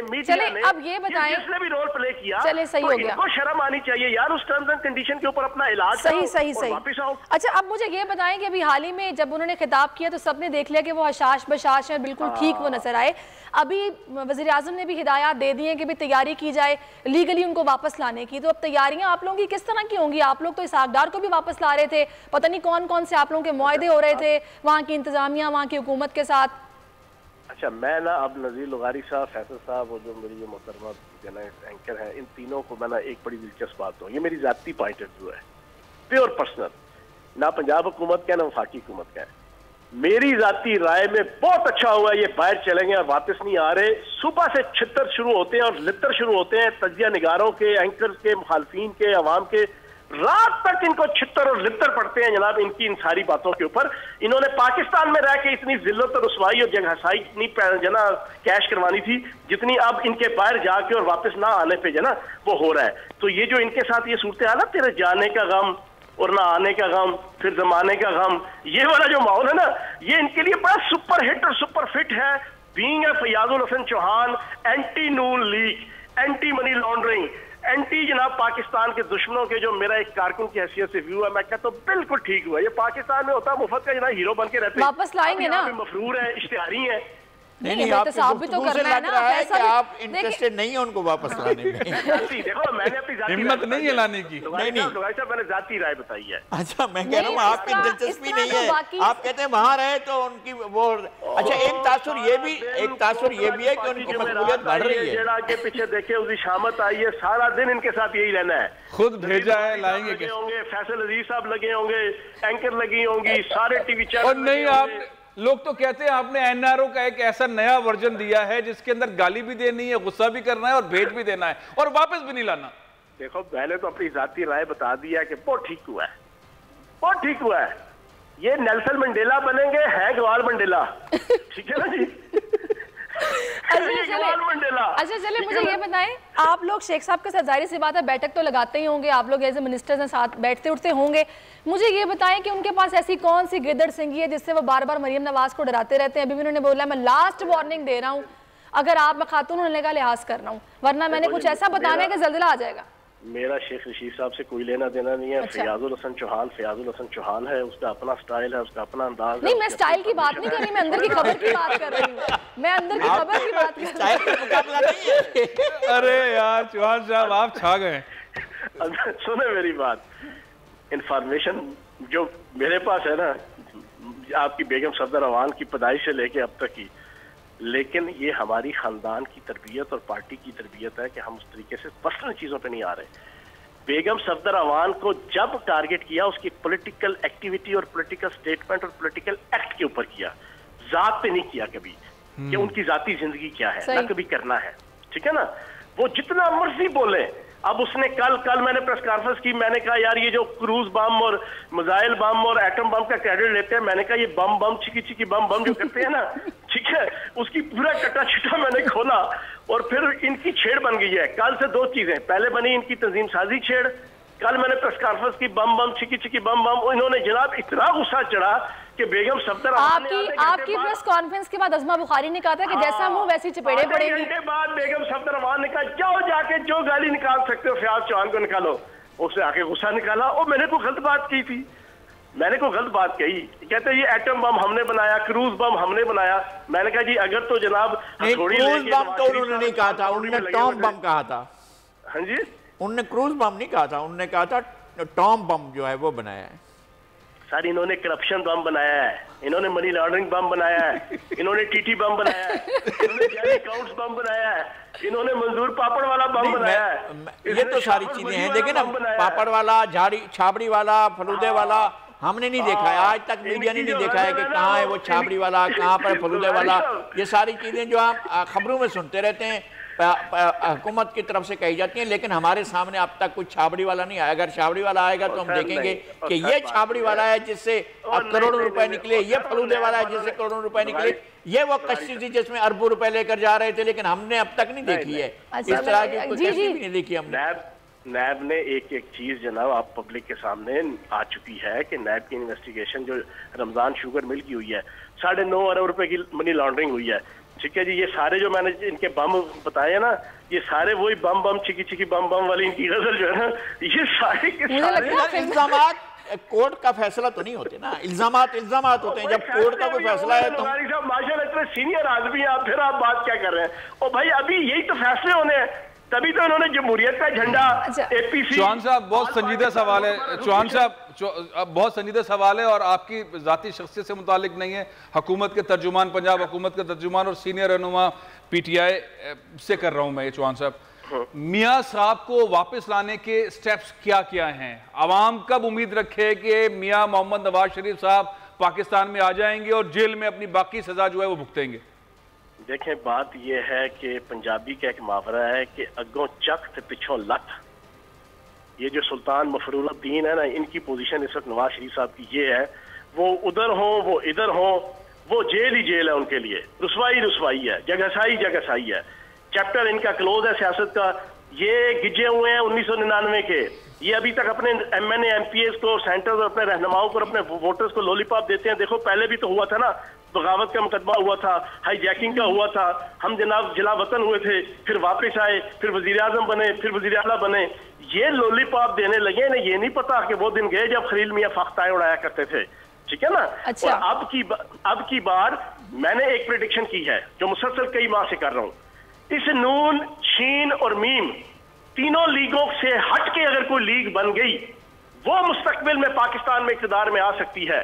मीडिया ने, अब ये बताएं जिसने भी रोल प्ले किया, चले सही हो गया, इनको शर्म आनी चाहिए यार, उस टर्म्स एंड कंडीशन के ऊपर अपना इलाज सही वापस आओ। अच्छा, अब मुझे ये बताएं कि अभी हाल ही में जब उन्होंने खिताब किया तो सबने देख लिया कि वो हशाश बशाश है, बिल्कुल ठीक वो नजर आए। अभी वज़ीर आज़म ने भी हिदायत दे दी है कि भी तैयारी की जाए लीगली उनको वापस लाने की। तो अब तैयारियां आप लोगों की किस तरह की होंगी? आप लोग तो इसहाकडार को भी वापस ला रहे थे, पता नहीं कौन कौन से आप लोगों के मुआहदे हो रहे थे वहाँ की इंतजामिया, वहाँ की हुकूमत के साथ। अच्छा, मैं ना अब नज़ीर लुगारी साहब, फैसल साहब और जो मेरी मोहतरमा एंकर हैं, इन तीनों को मैं ना एक बड़ी दिलचस्प बात हूँ, ये मेरी ज़ाती पॉइंट ऑफ व्यू है, प्योर पर्सनल, ना पंजाब हुकूमत का ना वफाकी हुकूमत का है। मेरी जाती राय में बहुत अच्छा हुआ ये बाहर चलेंगे और वापस नहीं आ रहे। सुबह से छितर शुरू होते हैं और लितर शुरू होते हैं तजिया निगारों के, एंकर के, मुखालफीन के, अवाम के, रात तक इनको छितर और लितर पड़ते हैं जनाब इनकी इन सारी बातों के ऊपर। इन्होंने पाकिस्तान में रह के इतनी जिल्लत और रुसवाई और जगहसाई इतनी जना कैश करवानी थी जितनी अब इनके बाहर जाके और वापस ना आने पे जना वो हो रहा है। तो ये जो इनके साथ ये सूरत हाल है, तेरे जाने का गम और ना आने का गम, फिर जमाने का गम, ये वाला जो माहौल है ना, ये इनके लिए बड़ा सुपर हिट और सुपर फिट है। Being a Fayazul Hasan Chauhan, anti Noon league, anti money laundering, anti जनाब पाकिस्तान के दुश्मनों के जो मेरा एक कारकुन की हैसियत से व्यू है, मैं कहता हूँ बिल्कुल ठीक हुआ। ये पाकिस्तान में होता मुफ्त का जनाब हीरो बन के रहते, वापस लाएंगे ना, मफरूर है, इश्तिहारी है। नहीं, आपकी गुफ्तगू से लग रहा है कि आप इंटरेस्टेड नहीं है उनको वापस लाने में। देखो मैंने अपनी हिम्मत नहीं है लाने की। नहीं, मैंने जाती राय बताई है। अच्छा, मैं कह रहा हूँ आपकी दिलचस्पी नहीं है, आप कहते हैं वहाँ रहे तो उनकी वो। अच्छा, एक तासुर ये भी है कि उनकी मकबूलियत बढ़ रही है। आगे पीछे देखे उसकी शामत आई है, सारा दिन इनके साथ यही रहना है। खुद भेजा है, लाएंगे लगे होंगे, फैसल अजीज साहब लगे होंगे, एंकर लगी होंगी, सारे टीवी चैनल। और नहीं, आप लोग तो कहते हैं आपने एनआरओ का एक ऐसा नया वर्जन दिया है जिसके अंदर गाली भी देनी है, गुस्सा भी करना है और भेज भी देना है और वापस भी नहीं लाना। देखो, पहले तो अपनी जाती राय बता दिया कि बहुत ठीक हुआ है, बहुत ठीक हुआ है। ये नेल्सन मंडेला बनेंगे, है गवाल मंडेला, ठीक है ना जी। अच्छा चलिए मुझे ये बताएं, आप लोग शेख साहब के साथ जाहिर सी बात है बैठक तो लगाते ही होंगे, आप लोग एज ए मिनिस्टर्स हैं साथ बैठते उठते होंगे। मुझे ये बताएं कि उनके पास ऐसी कौन सी गिदड़ सिंगी है जिससे वो बार बार मरियम नवाज को डराते रहते हैं। अभी भी उन्होंने बोला मैं लास्ट वार्निंग दे रहा हूँ, अगर आप मैं खातून होने का लिहाज कर रहा हूँ, वरना मैंने कुछ ऐसा बताना है कि जल्दिला आ जाएगा। मेरा शेख रशीद साहब से कोई लेना देना नहीं है। अच्छा। फयाजुल हसन चौहान है, उसका अपना स्टाइल है, उसका अपना अंदाज नहीं, मैं स्टाइल की बात नहीं कर रही, मैं अंदर की खबर की बात कर रही हूँ, मैं अंदर की खबर की बात कर रही हूँ। अरे यार चौहान साहब आप छा गए। सुने मेरी बात, इंफॉर्मेशन जो मेरे पास है ना आपकी बेगम सफदर अवान की पैदाइश से लेके अब तक की, लेकिन ये हमारी खानदान की तरबियत और पार्टी की तरबियत है कि हम उस तरीके से पर्सनल चीजों पे नहीं आ रहे। बेगम सफदर अवान को जब टारगेट किया उसकी पॉलिटिकल एक्टिविटी और पॉलिटिकल स्टेटमेंट और पॉलिटिकल एक्ट के ऊपर किया, जात पे नहीं किया कभी कि उनकी जाती जिंदगी क्या है, ना कभी करना है। ठीक है ना, वो जितना मर्जी बोले। अब उसने कल मैंने प्रेस कॉन्फ्रेंस की, मैंने कहा यार ये जो क्रूज बम और मिसाइल बम और एटम बम का क्रेडिट लेते हैं, मैंने कहा ये बम चिकी बम जो करते हैं ना, ठीक है, उसकी पूरा कटा छिटा मैंने खोला और फिर इनकी छेड़ बन गई है। कल से दो चीजें, पहले बनी इनकी तंजीम साजी छेड़, कल मैंने प्रेस कॉन्फ्रेंस की बम चिकी बम। इन्होंने जनाब इतना गुस्सा चढ़ा कि बेगम सफदर आपकी प्रेस कॉन्फ्रेंस के बाद अज़मा बुखारी ने कहा था कि जैसा मुंह वैसी चपेड़े पड़ेंगी। घंटे बाद बेगम सफदर अवान ने कहा जाओ जाके जो गाली निकाल सकते हो फयाज चौहान को निकालो। उसने आके गुस्सा निकाला और मैंने कोई गलत बात की थी, मैंने कोई गलत बात कही। कहते ये एटम बम हमने बनाया, क्रूज बम हमने बनाया। मैंने कहा जी अगर तो जनाब क्रूज बम तो उन्होंने नहीं कहा था, उन्होंने टॉम बम कहा था। हाँ जी, उन्होंने क्रूज बम नहीं कहा था, उन्होंने कहा था टॉम बम जो है वो बनाया है। सर इन्होंने करप्शन बम बनाया है, इन्होंने मनी लॉन्ड्रिंग बम बनाया है, इन्होंने टीटी बम बनाया है, इन्होंने जाली अकाउंट्स बम बनाया है, इन्होंने मंजूर पापड़ वाला बम बनाया है। ये तो सारी चीजें हैं, देखिए ना, पापड़ वाला, झाड़ी छाबड़ी वाला, फलूदे वाला हमने नहीं देखा है आज तक, मीडिया ने नहीं देखा है कि कहाँ है वो छाबड़ी वाला, कहाँ पर फलूदे वाला। ये सारी चीजें जो हम खबरों में सुनते रहते हैं हुकूमत की तरफ से कही जाती हैं, लेकिन हमारे सामने अब तक कुछ छाबड़ी वाला नहीं आया। अगर छाबड़ी वाला आएगा तो हम देखेंगे कि ये छाबड़ी वाला है जिससे अब करोड़ों रुपए निकले, ये फलूदे वाला है जिससे करोड़ों रुपए निकले, ये वो कश्ती थी जिसमें अरबों रुपए लेकर जा रहे थे, लेकिन हमने अब तक नहीं देखी है इस तरह की कोई कश्ती भी नहीं देखी हमने। नैब ने एक चीज जनाब आप पब्लिक के सामने आ चुकी है कि नैब की इन्वेस्टिगेशन जो रमजान शुगर मिल की हुई है, 9.5 अरब रुपए की मनी लॉन्ड्रिंग हुई है। ठीक है जी, ये सारे जो मैंने इनके बम बताए हैं ना, ये सारे वही बम चिकी बम वाली इनकी गजल जो है ना, ये सारे के सारे इल्जामात कोर्ट का फैसला तो नहीं होते ना, इल्जामात होते हैं। जब कोर्ट का कोई फैसला है तो माशाल्लाह इतने सीनियर आदमी आप, फिर आप बात क्या कर रहे हैं? और भाई अभी यही तो फैसले होने हैं, तभी तो इन्होंने जमहूरियत का झंडा APC। चौहान साहब बहुत संजीदा सवाल है, चौहान साहब बहुत संजीदा सवाल है और आपकी जाती शख्सियत से मुतालिक नहीं है। हुकूमत के तर्जुमान, पंजाब हुकूमत के तर्जुमान और सीनियर रहनुमा PTI से कर रहा हूं मैं ये। चौहान साहब, मियां साहब को वापस लाने के स्टेप्स क्या क्या हैं? अवाम कब उम्मीद रखे कि मियां मोहम्मद नवाज शरीफ साहब पाकिस्तान में आ जाएंगे और जेल में अपनी बाकी सजा जो है वो भुगतेंगे? देखें, बात यह है कि पंजाबी का एक मुहावरा है कि अगों चक ते पिछों लत। ये जो सुल्तान मफरूरुद्दीन है ना, इनकी पोजीशन इस वक्त नवाज शरीफ साहब की ये है, वो उधर हो वो इधर हो, वो जेल ही जेल है उनके लिए, रुसवाई है, जगहसाई है। चैप्टर इनका क्लोज है सियासत का। ये गिजे हुए हैं 1999 के, ये अभी तक अपने MNA MPs को, सेंटर्स और अपने रहनुमाओं को, अपने वोटर्स को लॉलीपॉप देते हैं। देखो पहले भी तो हुआ था ना, बगावत का मुकदमा हुआ था, हाईजैकिंग का हुआ था, हम जनाब जिला वतन हुए थे, फिर वापस आए, फिर वजीर आजम बने, फिर वजीर आला बने। ये लॉलीपॉप देने लगे ना, ये नहीं पता कि वो दिन गए जब खलील मियां फख्ताएं उड़ाया करते थे। ठीक है ना। अच्छा। और अब की बार मैंने एक प्रेडिक्शन की है जो मुसलसल कई माह से कर रहा हूं। इस नून, शीन और मीम तीनों लीगों से हट के अगर कोई लीग बन गई, वो मुस्तकबिल में पाकिस्तान में इक़्तिदार में आ सकती है।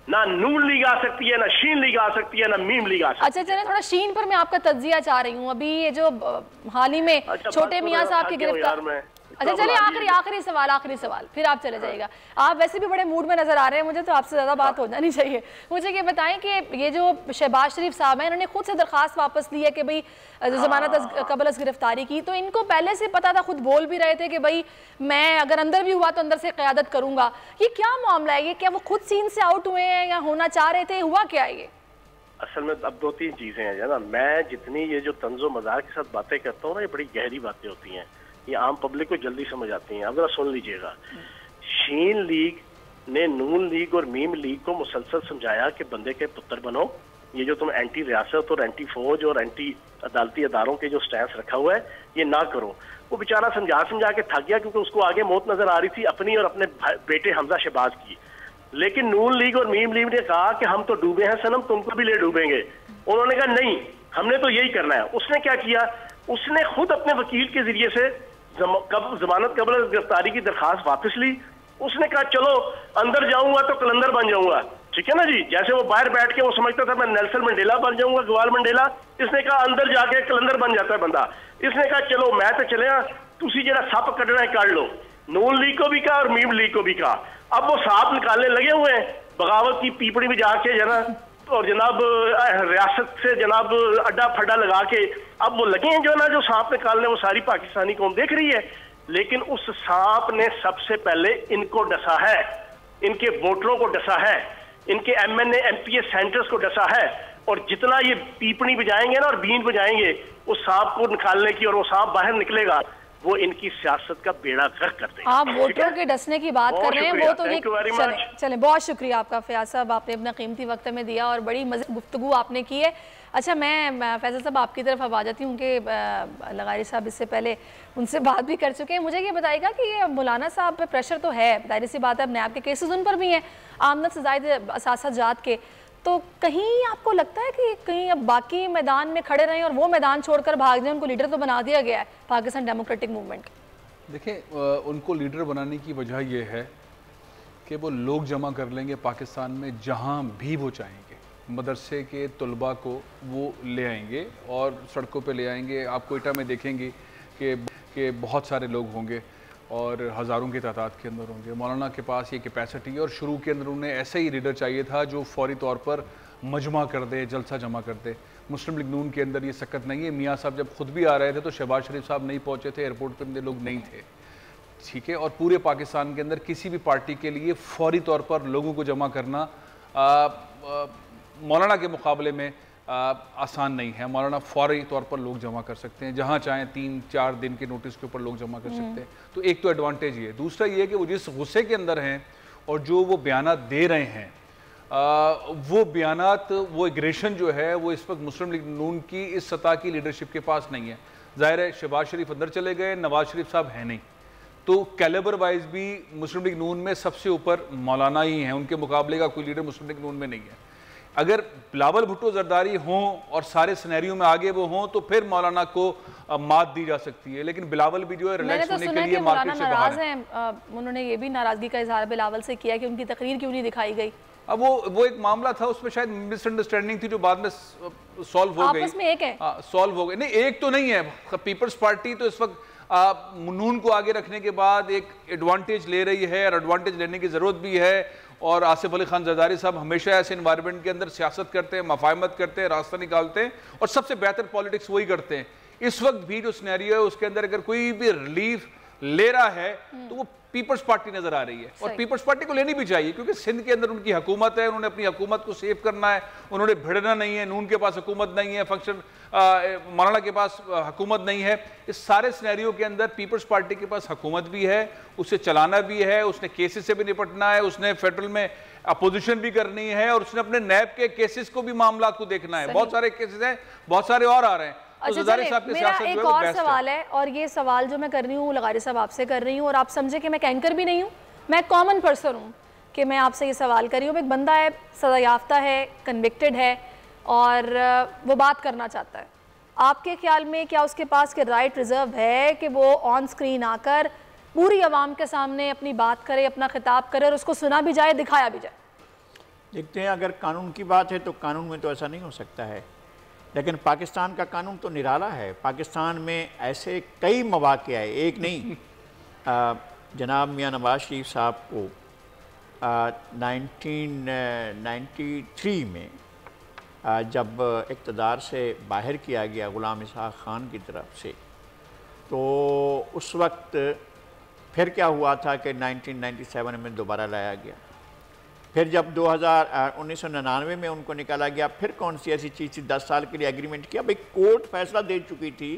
ना नून लीग आ सकती है, ना शीन लीग आ सकती है, ना मीम लीग आ सकती है। अच्छा चलिए, थोड़ा शीन पर मैं आपका तज्जिया चाह रही हूँ। अभी ये जो हाल ही में छोटे मियां साहब की गिरफ्तार। अच्छा चलिए, आखिरी सवाल फिर आप चले जाइएगा। आप वैसे भी बड़े मूड में नजर आ रहे हैं, मुझे तो आपसे ज्यादा बात हो जानी चाहिए। मुझे ये बताएं कि ये जो शहबाज शरीफ साहब हैं, इन्होंने खुद से दरखास्त वापस ली है कि भाई जमानत कबल अज़ गिरफ्तारी की, तो इनको पहले से पता था, खुद बोल भी रहे थे कि भाई मैं अगर अंदर भी हुआ तो अंदर से क़यादत करूंगा। ये क्या मामला है? ये क्या वो खुद सीन से आउट हुए हैं या होना चाह रहे थे? हुआ क्या है ये? असल में अब 2-3 चीजें हैं ना, मैं जितनी ये जो तंजो मजाक के साथ बातें करता हूँ ना, ये बड़ी गहरी बातें होती हैं, ये आम पब्लिक को जल्दी समझ आती हैं। अब जरा सुन लीजिएगा, शीन लीग ने नून लीग और मीम लीग को मुसलसल समझाया कि बंदे के पुत्र बनो, ये जो तुम एंटी रियासत और एंटी फौज और एंटी अदालती अदारों के जो स्टैंस रखा हुआ है ये ना करो। वो बेचारा समझा समझा के थक गया, क्योंकि उसको आगे मौत नजर आ रही थी अपनी और अपने बेटे हमजा शहबाज की। लेकिन नून लीग और मीम लीग ने कहा कि हम तो डूबे हैं सनम, तुमको भी ले डूबेंगे। उन्होंने कहा नहीं, हमने तो यही करना है। उसने क्या किया, उसने खुद अपने वकील के जरिए से जमानत कबल गिरफ्तारी की दरखास्त वापस ली। उसने कहा चलो अंदर जाऊंगा तो कलंदर बन जाऊंगा, ठीक है ना जी। जैसे वो बाहर बैठ के वो समझता था मैं नेल्सन मंडेला बन जाऊंगा, गवाल मंडेला, इसने कहा अंदर जाके कलंदर बन जाता है बंदा। इसने कहा चलो मैं तो चले, तुसी जरा सप कटना है काट लो। नून लीग को भी कहा और मीम लीग को भी कहा। अब वो सांप निकालने लगे हुए हैं बगावत की पीपड़ी में जाके जना, और जनाब रियासत से जनाब अड्डा फड्डा लगा के अब वो लगे हैं जो ना, जो सांप निकालने, वो सारी पाकिस्तानी कौम देख रही है। लेकिन उस सांप ने सबसे पहले इनको डसा है, इनके वोटरों को डसा है, इनके MNA MPA सेंटर्स को डसा है। और जितना ये पीपड़ी बजाएंगे ना और बीन बजाएंगे उस सांप को निकालने की, और वो सांप बाहर निकलेगा, वो इनकी सियासत का बेड़ा गर्क कर देगा। आप वोटरों के डसने की बात कर रहे हैं, वो तो ये चले बहुत शुक्रिया आपका फैयाज साहब, आपने अपना कीमती वक्त में दिया और बड़ी मज़े गुफ्तगू आपने की है। अच्छा, मैं फैसल साहब आपकी तरफ अब आ जाती हूँ कि लगारी साहब इससे पहले उनसे बात भी कर चुके हैं। मुझे ये बताएगा कि ये मौलाना साहब पे प्रेशर तो है, जाहिर सी बात है, अपने आपके केसेस उन पर भी हैं, आमदन से ज़ायद असासाजात के, तो कहीं आपको लगता है कि कहीं अब बाकी मैदान में खड़े रहें और वो मैदान छोड़कर भाग जाएं? उनको लीडर तो बना दिया गया है पाकिस्तान डेमोक्रेटिक मूवमेंट। देखिए, उनको लीडर बनाने की वजह यह है कि वो लोग जमा कर लेंगे पाकिस्तान में जहाँ भी वो चाहेंगे। मदरसे के तलबा को वो ले आएंगे और सड़कों पे ले आएंगे। आप कोयटा में देखेंगे कि बहुत सारे लोग होंगे और हज़ारों की तादाद के अंदर होंगे। मौलाना के पास ये कैपेसिटी है और शुरू के अंदर उन्हें ऐसा ही लीडर चाहिए था जो फौरी तौर पर मजमा कर दे, जलसा जमा कर दे। मुस्लिम लीग नून के अंदर ये सकत नहीं है। मियाँ साहब जब खुद भी आ रहे थे तो शहबाज शरीफ साहब नहीं पहुँचे थे, एयरपोर्ट पर इतने लोग नहीं थे, ठीक है। और पूरे पाकिस्तान के अंदर किसी भी पार्टी के लिए फौरी तौर पर लोगों को जमा करना मौलाना के मुकाबले में आसान नहीं है। मौलाना फौरी तौर पर लोग जमा कर सकते हैं, जहाँ चाहें 3-4 दिन के नोटिस के ऊपर लोग जमा कर सकते हैं। तो एक तो एडवांटेज ये है। दूसरा ये है कि वो जिस गुस्से के अंदर हैं और जो वो बयानात दे रहे हैं, वो बयानात, वो एग्रेशन जो है वो इस वक्त मुस्लिम लीग नून की इस सतह की लीडरशिप के पास नहीं है। ज़ाहिर है शहबाज शरीफ अंदर चले गए, नवाज शरीफ साहब हैं नहीं, तो कैलिबर वाइज भी मुस्लिम लीग नून में सबसे ऊपर मौलाना ही हैं। उनके मुकाबले का कोई लीडर मुस्लिम लीग नून में नहीं है। अगर बिलावल भुट्टो जरदारी हों और सारे सिनेरियो में आगे वो हों तो फिर मौलाना को मात दी जा सकती है। लेकिन बिलावल भी जो है रिलैक्स होने के लिए मार्केट से बाहर है। उन्होंने ये भी नाराजगी का इजहार बिलावल से किया कि उनकी तकरीर क्यों नहीं दिखाई गई। अब वो एक मामला था, उसमें शायद मिसअंडरस्टैंडिंग थी जो बाद में सॉल्व हो गई। आपस में एक है, सॉल्व हो गई। नहीं, एक तो नहीं है। पीपल्स पार्टी तो इस वक्त नून को आगे रखने के बाद एक एडवांटेज ले रही है और एडवांटेज लेने की ज़रूरत भी है। और आसिफ अली खान जरदारी साहब हमेशा ऐसे इन्वायरमेंट के अंदर सियासत करते हैं, मफाहमत करते हैं, रास्ता निकालते हैं और सबसे बेहतर पॉलिटिक्स वही करते हैं। इस वक्त भी जो सिनेरियो है उसके अंदर अगर कोई भी रिलीफ ले रहा है तो वो पीपल्स पार्टी नजर आ रही है और पीपल्स पार्टी को लेनी भी चाहिए, क्योंकि सिंध के अंदर उनकी हुकूमत है, उन्होंने अपनी हुकूमत को सेव करना है, उन्होंने भिड़ना नहीं है। नून के पास हुकूमत नहीं है, फंक्शन मौलाना के पास हुकूमत नहीं है। इस सारे सिनेरियो के अंदर पीपल्स पार्टी के पास हुकूमत भी है, उसे चलाना भी है, उसने केसेस से भी निपटना है, उसने फेडरल में अपोजिशन भी करनी है और उसने अपने नैब के केसेस को भी मामला को देखना है। बहुत सारे केसेस हैं, बहुत सारे और आ रहे हैं। अच्छा, मेरा एक और सवाल है और ये सवाल जो मैं कर रही हूँ लगारी साहब आपसे कर रही हूँ, और आप समझे कि मैं कैंकर भी नहीं हूँ, मैं कॉमन पर्सन हूँ कि मैं आपसे ये सवाल कर रही हूँ। एक बंदा है, सजा याफ्ता है, कन्विक्टेड है और वो बात करना चाहता है। आपके ख्याल में क्या उसके पास के राइट रिजर्व है कि वो ऑन स्क्रीन आकर पूरी आवाम के सामने अपनी बात करे, अपना खिताब करे और उसको सुना भी जाए, दिखाया भी जाए? देखते हैं, अगर कानून की बात है तो कानून में तो ऐसा नहीं हो सकता है, लेकिन पाकिस्तान का कानून तो निराला है। पाकिस्तान में ऐसे कई मौक़े आए, एक नहीं। जनाब मियाँ नवाज शरीफ साहब को 1993 में जब इक़्तिदार से बाहर किया गया ग़ुलाम इसहाक़ ख़ान की तरफ से, तो उस वक्त फिर क्या हुआ था कि 1997 में दोबारा लाया गया। फिर जब 1999 में उनको निकाला गया, फिर कौन सी ऐसी चीज़ थी, 10 साल के लिए एग्रीमेंट किया। भाई कोर्ट फैसला दे चुकी थी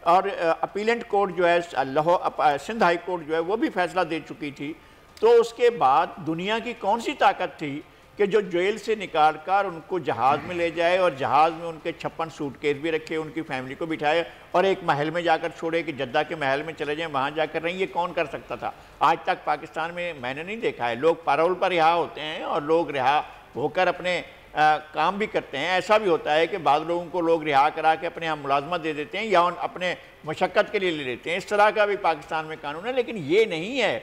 और अपीलेंट कोर्ट जो है सिंध हाई कोर्ट जो है वो भी फैसला दे चुकी थी। तो उसके बाद दुनिया की कौन सी ताकत थी कि जो जेल से निकाल कर उनको जहाज़ में ले जाए और जहाज़ में उनके 56 सूटकेस भी रखे, उनकी फैमिली को बिठाए और एक महल में जाकर छोड़े कि जद्दा के महल में चले जाएं, वहाँ जाकर रहें। ये कौन कर सकता था? आज तक पाकिस्तान में मैंने नहीं देखा है। लोग पैरोल पर रिहा होते हैं और लोग रिहा होकर अपने काम भी करते हैं। ऐसा भी होता है कि बाद लोगों को लोग रिहा करा के अपने यहाँ मुलाजमत दे देते हैं या अपने मशक्क़त के लिए ले लेते हैं। इस तरह का भी पाकिस्तान में कानून है। लेकिन ये नहीं है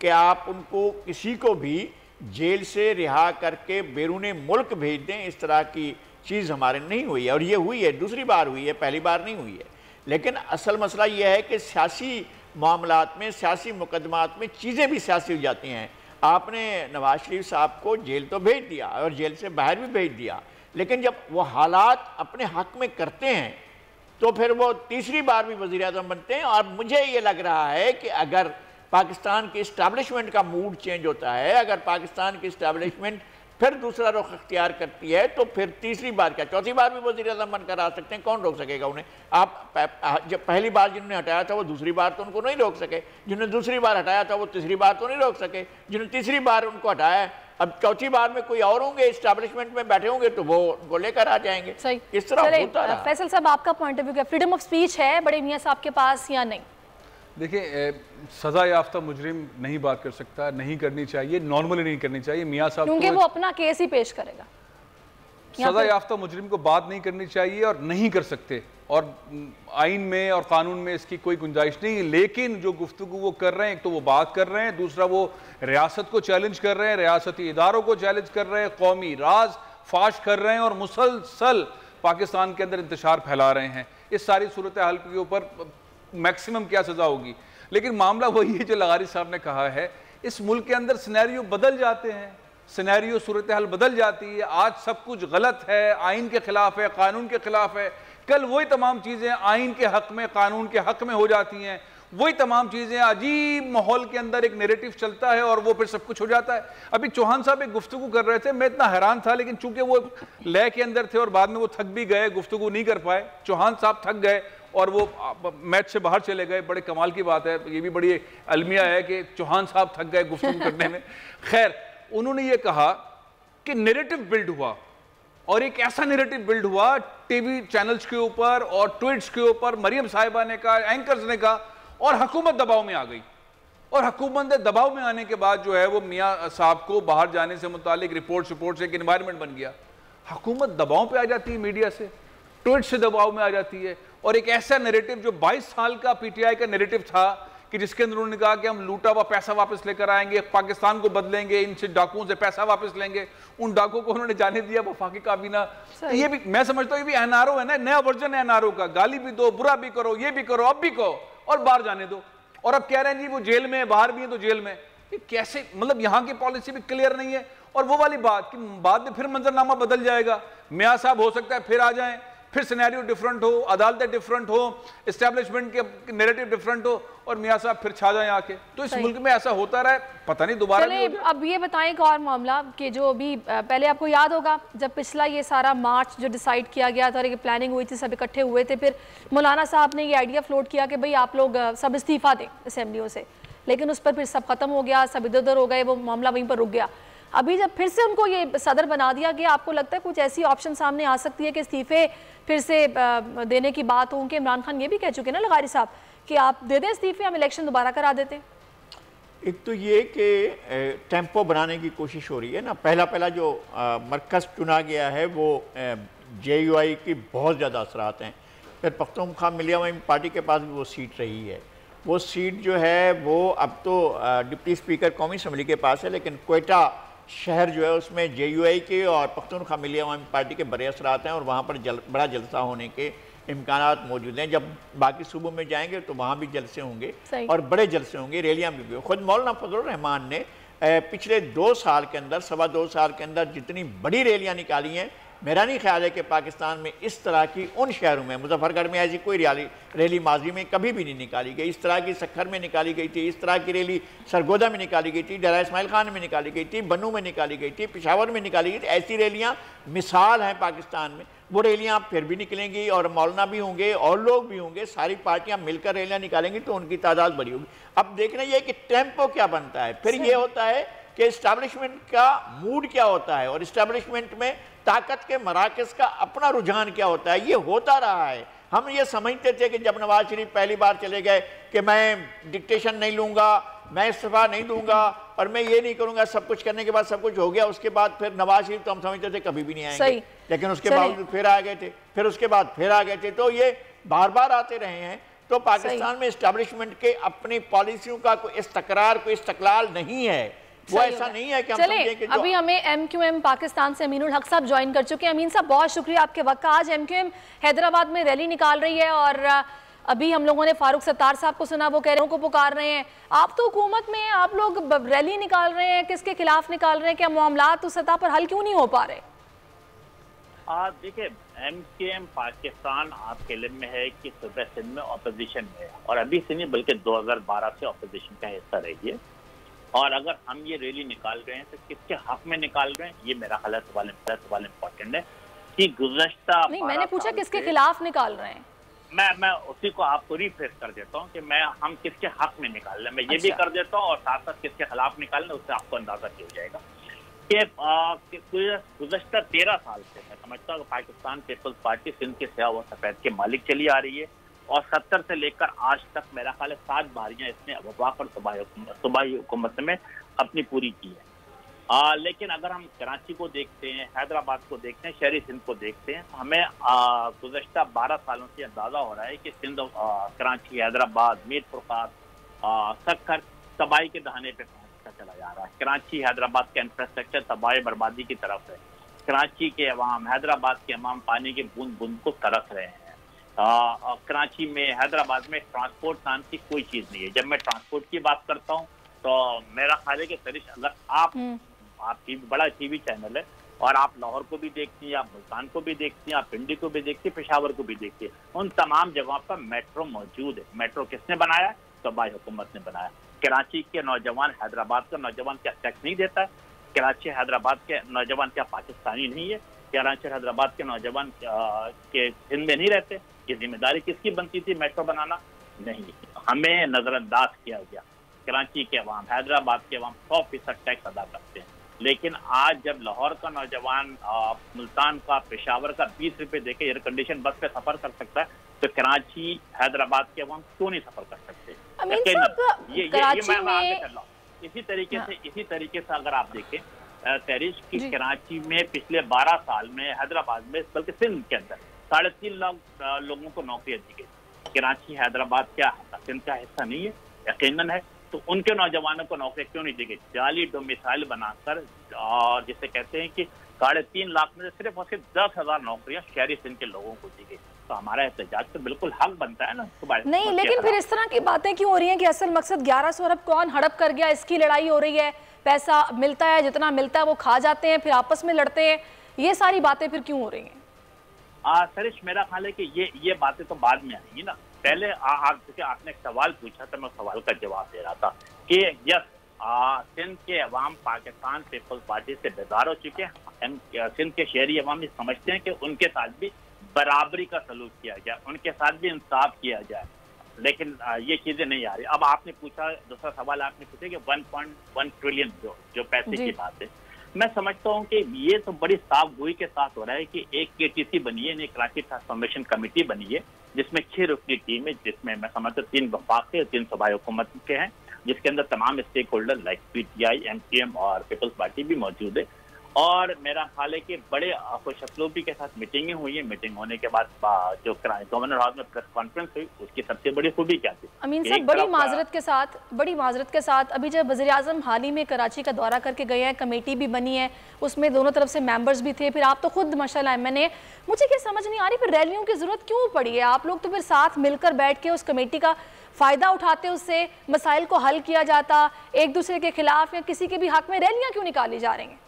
कि आप उनको किसी को भी जेल से रिहा करके बैरूने मुल्क भेज दें। इस तरह की चीज़ हमारे नहीं हुई है और ये हुई है, दूसरी बार हुई है, पहली बार नहीं हुई है। लेकिन असल मसला ये है कि सियासी मामलात में, सियासी मुकदमात में चीज़ें भी सियासी हो जाती हैं। आपने नवाज शरीफ साहब को जेल तो भेज दिया और जेल से बाहर भी भेज दिया, लेकिन जब वो हालात अपने हक में करते हैं तो फिर वो तीसरी बार भी वज़ीर आज़म बनते हैं। और मुझे ये लग रहा है कि अगर पाकिस्तान की इस्टेब्लिशमेंट का मूड चेंज होता है, अगर पाकिस्तान की इस्टेब्लिशमेंट फिर दूसरा रुख अख्तियार करती है तो फिर तीसरी बार क्या चौथी बार भी वज़ीर आज़म बनकर आ सकते हैं। कौन रोक सकेगा उन्हें? आप जब पहली बार जिन्होंने हटाया था वो दूसरी बार तो उनको नहीं रोक सके, जिन्होंने दूसरी बार हटाया था वो तीसरी बार तो नहीं रोक सके, जिन्होंने तीसरी बार उनको हटाया अब चौथी बार में कोई और होंगे इस्टेब्लिशमेंट में बैठे होंगे तो वो उनको लेकर आ जाएंगे। सही, इस तरह होता है। फैसल साहब, आपका पॉइंट ऑफ व्यू क्या? फ्रीडम ऑफ स्पीच है बड़े मियां साहब के पास या नहीं? देखिए, सजा याफ्ता मुजरिम नहीं बात कर सकता, नहीं करनी चाहिए, नॉर्मली नहीं करनी चाहिए। मियाँ साहब क्योंकि वो अपना केस ही पेश करेगा। सजा याफ्ता मुजरिम को बात नहीं करनी चाहिए और नहीं कर सकते, और आइन में और कानून में इसकी कोई गुंजाइश नहीं। लेकिन जो गुफ्तगू वो कर रहे हैं, एक तो वो बात कर रहे हैं, दूसरा वो रियासत को चैलेंज कर रहे हैं, रियासती इदारों को चैलेंज कर रहे हैं, कौमी राज फाश कर रहे हैं और मुसलसल पाकिस्तान के अंदर इंतशार फैला रहे हैं। इस सारी सूरत हाल के ऊपर मैक्सिमम क्या सज़ा होगी? लेकिन मामला वही है जो लगारी साहब ने कहा है, इस मुल्क के अंदर सिनेरियो बदल जाते हैं, सिनेरियो सूरत हाल बदल जाती है। आज सब कुछ गलत है, आइन के खिलाफ है, कानून के खिलाफ है, कल वही तमाम चीज़ें आइन के हक में, कानून के हक में हो जाती हैं। वही तमाम चीज़ें, अजीब माहौल के अंदर एक नैरेटिव चलता है और वो फिर सब कुछ हो जाता है। अभी चौहान साहब एक गुफ्तगू कर रहे थे, मैं इतना हैरान था, लेकिन चूंकि वो लय के अंदर थे और बाद में वो थक भी गए, गुफ्तगू नहीं कर पाए। चौहान साहब थक गए और वो मैच से बाहर चले गए। बड़े कमाल की बात है, ये भी बड़ी अलमिया है कि चौहान साहब थक गए गुफ्तगू करने में। खैर, उन्होंने ये कहा कि नैरेटिव बिल्ड हुआ और एक ऐसा नैरेटिव बिल्ड हुआ टीवी चैनल्स के ऊपर और ट्वीट्स के ऊपर, मरियम साहिबा ने कहा, एंकर्स ने कहा, और हुकूमत दबाव में आ गई। और हुकूमत दबाव में आने के बाद जो है वो मियाँ साहब को बाहर जाने से मुतालिक रिपोर्ट से एक एनवायरनमेंट बन गया। हुकूमत दबाव पे आ जाती है, मीडिया से, ट्वीट से दबाव में आ जाती है। और एक ऐसा नैरेटिव जो 22 साल का पीटीआई का नैरेटिव था कि जिसके अंदर उन्होंने कहा कि हम लूटा हुआ पैसा वापस लेकर आएंगे, पाकिस्तान को बदलेंगे, इनसे डाकुओं से पैसा वापस लेंगे, उन डाकुओं को उन्होंने जाने दिया वफाकी काबीना। तो ये भी मैं समझता हूँ ये भी एनआरओ है ना, नया वर्जन है एनआरओ का। गाली भी दो, बुरा भी करो, ये भी करो, अब भी कहो और बाहर जाने दो। और अब कह रहे हैं जी वो जेल में है, बाहर भी है तो जेल में। ये कैसे, मतलब यहाँ की पॉलिसी भी क्लियर नहीं है। और वो वाली बात कि बाद में फिर मंजरनामा बदल जाएगा, मियाँ साहब हो सकता है फिर आ जाएं, फिर सिनेरियो डिफरेंट हो, अदालतें डिफरेंट हो, एस्टेब्लिशमेंट के नैरेटिव डिफरेंट हो और मियाँ साहब फिर छा जाएं आके। तो इस मुल्क में ऐसा होता रहा, पता नहीं दोबारा नहीं हो जाए। अब ये बताएं एक और मामला कि जो अभी पहले आपको याद होगा जब पिछला ये सारा मार्च जो डिसाइड किया गया था और ये प्लानिंग हुई थी, सब इकट्ठे हुए थे, फिर मौलाना साहब ने ये आइडिया फ्लोट किया कि भाई आप लोग सब इस्तीफा दें असेंबलियों से, लेकिन उस पर फिर सब खत्म हो गया, सब इधर उधर हो गए, वो मामला वहीं पर रुक गया। अभी जब फिर से उनको ये सदर बना दिया गया, आपको लगता है कुछ ऐसी ऑप्शन सामने आ सकती है कि इस्तीफे फिर से देने की बात हो? कि इमरान खान ये भी कह चुके ना लगारी साहब कि आप दे दें इस्तीफे, हम इलेक्शन दोबारा करा देते हैं। एक तो ये कि टेम्पो बनाने की कोशिश हो रही है ना। पहला जो मरकज़ चुना गया है वो JUI की बहुत ज़्यादा असरात हैं। फिर पख्तूनख्वा मिलिया पार्टी के पास भी वो सीट रही है। वो सीट जो है वो अब तो डिप्टी स्पीकर कौमी असम्बली के पास है, लेकिन कोयटा शहर जो है उसमें JUI के और पख्तूनख्वा मिलिया पार्टी के बड़े असरात हैं और वहाँ पर बड़ा जलसा होने के इम्कानात मौजूद हैं। जब बाकी सूबों में जाएंगे तो वहाँ भी जलसे होंगे और बड़े जलसे होंगे, रैलियाँ भी। खुद मौलाना फजलुर रहमान ने पिछले 2 साल के अंदर, 2.25 साल के अंदर जितनी बड़ी रैलियाँ निकाली हैं मेरा नहीं ख्याल है कि पाकिस्तान में इस तरह की उन शहरों में, मुजफ्फरगढ़ में ऐसी कोई रैली माजी में कभी भी नहीं निकाली गई। इस तरह की सक्खर में निकाली गई थी, इस तरह की रैली सरगोदा में निकाली गई थी, डेरा इस्माइल खान में निकाली गई थी, बनू में निकाली गई थी, पेशावर में निकाली गई थी। ऐसी रैलियाँ मिसाल हैं पाकिस्तान में। वो रैलियाँ फिर भी निकलेंगी और मौलाना भी होंगे और लोग भी होंगे, सारी पार्टियाँ मिलकर रैलियाँ निकालेंगी तो उनकी तादाद बड़ी होगी। अब देखना ये कि टेम्पो क्या बनता है। फिर ये होता है कि इस्टेब्लिशमेंट का मूड क्या होता है और इस्टेब्लिशमेंट में ताकत के मराकज़ का अपना रुझान क्या होता है। ये होता रहा है। हम ये समझते थे कि जब नवाज शरीफ पहली बार चले गए कि मैं डिक्टेशन नहीं लूँगा, मैं इस्तीफा नहीं दूंगा और मैं ये नहीं करूँगा, सब कुछ करने के बाद सब कुछ हो गया। उसके बाद फिर नवाज शरीफ तो हम समझते थे कभी भी नहीं आएंगे, लेकिन उसके बावजूद फिर आ गए थे, फिर उसके बाद फिर आ गए थे। तो ये बार बार आते रहे हैं। तो पाकिस्तान में इस्टेब्लिशमेंट के अपनी पॉलिसियों का कोई इस्तकरार, कोई इस्तकलाल नहीं है। वो ऐसा नहीं है कि हम समझें कि अभी हमें MQM पाकिस्तान से अमीनुल हक साहब ज्वाइन कर चुके हैं। अमीन साहब, बहुत शुक्रिया आपके वक्त का। आज MQM हैदराबाद में रैली निकाल रही है और अभी हम लोगों ने फारूक सत्तार साहब को सुना, वो कह रहे हैं को पुकार रहे हैं। आप तो हुकूमत में, आप लोग रैली निकाल रहे हैं, किसके खिलाफ निकाल रहे हैं? क्या मामलात उस सतह पर हल क्यों नहीं हो पा रहे? देखिए, MQM पाकिस्तान आपके इल्म में है कि सूबे सिंध में अपोजिशन में है और अभी से नहीं बल्कि 2012 से अपोजिशन का हिस्सा रही है। और अगर हम ये रैली निकाल रहे हैं तो किसके हक में निकाल रहे हैं, ये मेरा ख्याल सवाल इम्पोर्टेंट है कि गुज़श्ता नहीं, मैंने पूछा किसके खिलाफ निकाल रहे हैं। मैं उसी को आपको रिफ्रेश कर देता हूँ कि हम किसके हक में निकाल रहे हैं। मैं ये भी कर देता हूँ और साथ साथ किसके खिलाफ निकाल रहे हैं, उससे आपको अंदाजा हो जाएगा कि गुज़श्ता 13 साल से मैं समझता हूँ पाकिस्तान पीपल्स पार्टी सिंध के सियाह व सफेद के मालिक चली आ रही है और 70 से लेकर आज तक मेरा ख्याल है 7 बारियां इसने वफाक और सूबाई हुकूमत में अपनी पूरी की है। लेकिन अगर हम कराची को देखते हैं, हैदराबाद को देखते हैं, शहरी सिंध को देखते हैं, तो हमें गुज़श्ता 12 सालों से अंदाज़ा हो रहा है कि सिंध, कराची, हैदराबाद, मीर फुरकात, सक्खर तबाही के दहाने पे पहुँचता चला जा रहा है। कराची हैदराबाद का इंफ्रास्ट्रक्चर तबाही बर्बादी की तरफ है। कराची के अवाम, हैदराबाद के अवाम पानी के बूंद बूंद को तरस रहे हैं। कराची में, हैदराबाद में ट्रांसपोर्ट नाम की कोई चीज़ नहीं है। जब मैं ट्रांसपोर्ट की बात करता हूँ तो मेरा ख्याल है कि सरिश, अगर आप बड़ा TV चैनल है और आप लाहौर को भी देखती हैं, आप मुल्तान को भी देखती हैं, आप पिंडी को भी देखती हैं, पेशावर को भी देखती हैं, उन तमाम जगहों पर मेट्रो मौजूद है। मेट्रो किसने बनाया? सूबाई हुकूमत ने बनाया। कराची के नौजवान हैदराबाद का नौजवान क्या टैक्स नहीं देता है? कराची हैदराबाद के नौजवान क्या पाकिस्तानी नहीं है? कराची हैदराबाद के नौजवान के सिंध में नहीं रहते? ये जिम्मेदारी किसकी बनती थी मेट्रो बनाना? नहीं, हमें नजरअंदाज किया गया। कराची के अवाम, हैदराबाद के अवाम 100% टैक्स अदा करते हैं, लेकिन आज जब लाहौर का नौजवान मुल्तान का, पेशावर का 20 रुपए देके एयर कंडीशन बस पे सफर कर सकता है, तो कराची हैदराबाद के अवाम क्यों नहीं सफर कर सकते? इसी तरीके से अगर आप देखें तहरीश की कराची में पिछले 12 साल में, हैदराबाद में, बल्कि सिंध के अंदर 3.5 लाख लोगों को नौकरियां दी गई। कराची हैदराबाद क्या सिंध का हिस्सा नहीं है? यकीनन है। तो उनके नौजवानों को नौकरियां क्यों नहीं दी गई? जाली डोमिसाइल बनाकर, और जिसे कहते हैं कि 3.5 लाख में से सिर्फ और सिर्फ 10,000 नौकरियां शहरी सिंध के लोगों को दी गई। तो हमारा एहतजाज तो बिल्कुल हक बनता है ना। नहीं, लेकिन फिर इस तरह की बातें क्यों हो रही हैं कि असल मकसद 1100 अरब कौन हड़प कर गया, इसकी लड़ाई हो रही है? पैसा मिलता है, जितना मिलता है वो खा जाते हैं, फिर आपस में लड़ते हैं। ये सारी बातें फिर क्यों हो रही हैं? सरिश, मेरा ख्याल है कि ये बातें तो बाद में आएंगी ना। पहले आपने एक सवाल पूछा था, मैं सवाल का जवाब दे रहा था कि यस, सिंध के अवाम पाकिस्तान पीपल्स पार्टी से बेजार हो चुके हैं। सिंध के शहरी अवाम समझते हैं कि उनके साथ भी बराबरी का सलूक किया जाए, उनके साथ भी इंसाफ किया जाए, लेकिन ये चीजें नहीं आ रही। अब आपने पूछा, दूसरा सवाल आपने पूछा कि 1.1 ट्रिलियन जो पैसे की बात है, मैं समझता हूँ कि ये तो बड़ी साफ गोई के साथ हो रहा है कि एक KTC बनी है, कराची ट्रांसफॉर्मेशन कमेटी बनी है, जिसमें 6 रुकनी टीम है, जिसमें मैं समझता हूँ 3 वफाक के, 3 सूबाई हुकूमत के हैं, जिसके अंदर तमाम stake holder like PTI, MQM और पीपल्स पार्टी भी मौजूद है। और मेरा ख्याल है कि बड़े खुशअसलूबी के साथ मीटिंगें हुई हैं। मीटिंग होने के बाद जो गवर्नर हाउस में प्रेस कॉन्फ्रेंस हुई, उसकी सबसे बड़ी खूबी क्या थी? अमीन साहब, बड़ी माजरत के साथ अभी जब वज़ीर आज़म हाल ही में कराची का दौरा करके गए हैं, कमेटी भी बनी है, उसमें दोनों तरफ से मेंबर्स भी थे, फिर आप तो खुद माशाल्लाह MNA, मुझे क्या समझ नहीं आ रही फिर रैलियों की जरूरत क्यों पड़ी है? आप लोग तो फिर साथ मिलकर बैठ के उस कमेटी का फ़ायदा उठाते, उससे मसाइल को हल किया जाता। एक दूसरे के खिलाफ या किसी के भी हक में रैलियाँ क्यों निकाली जा रही हैं?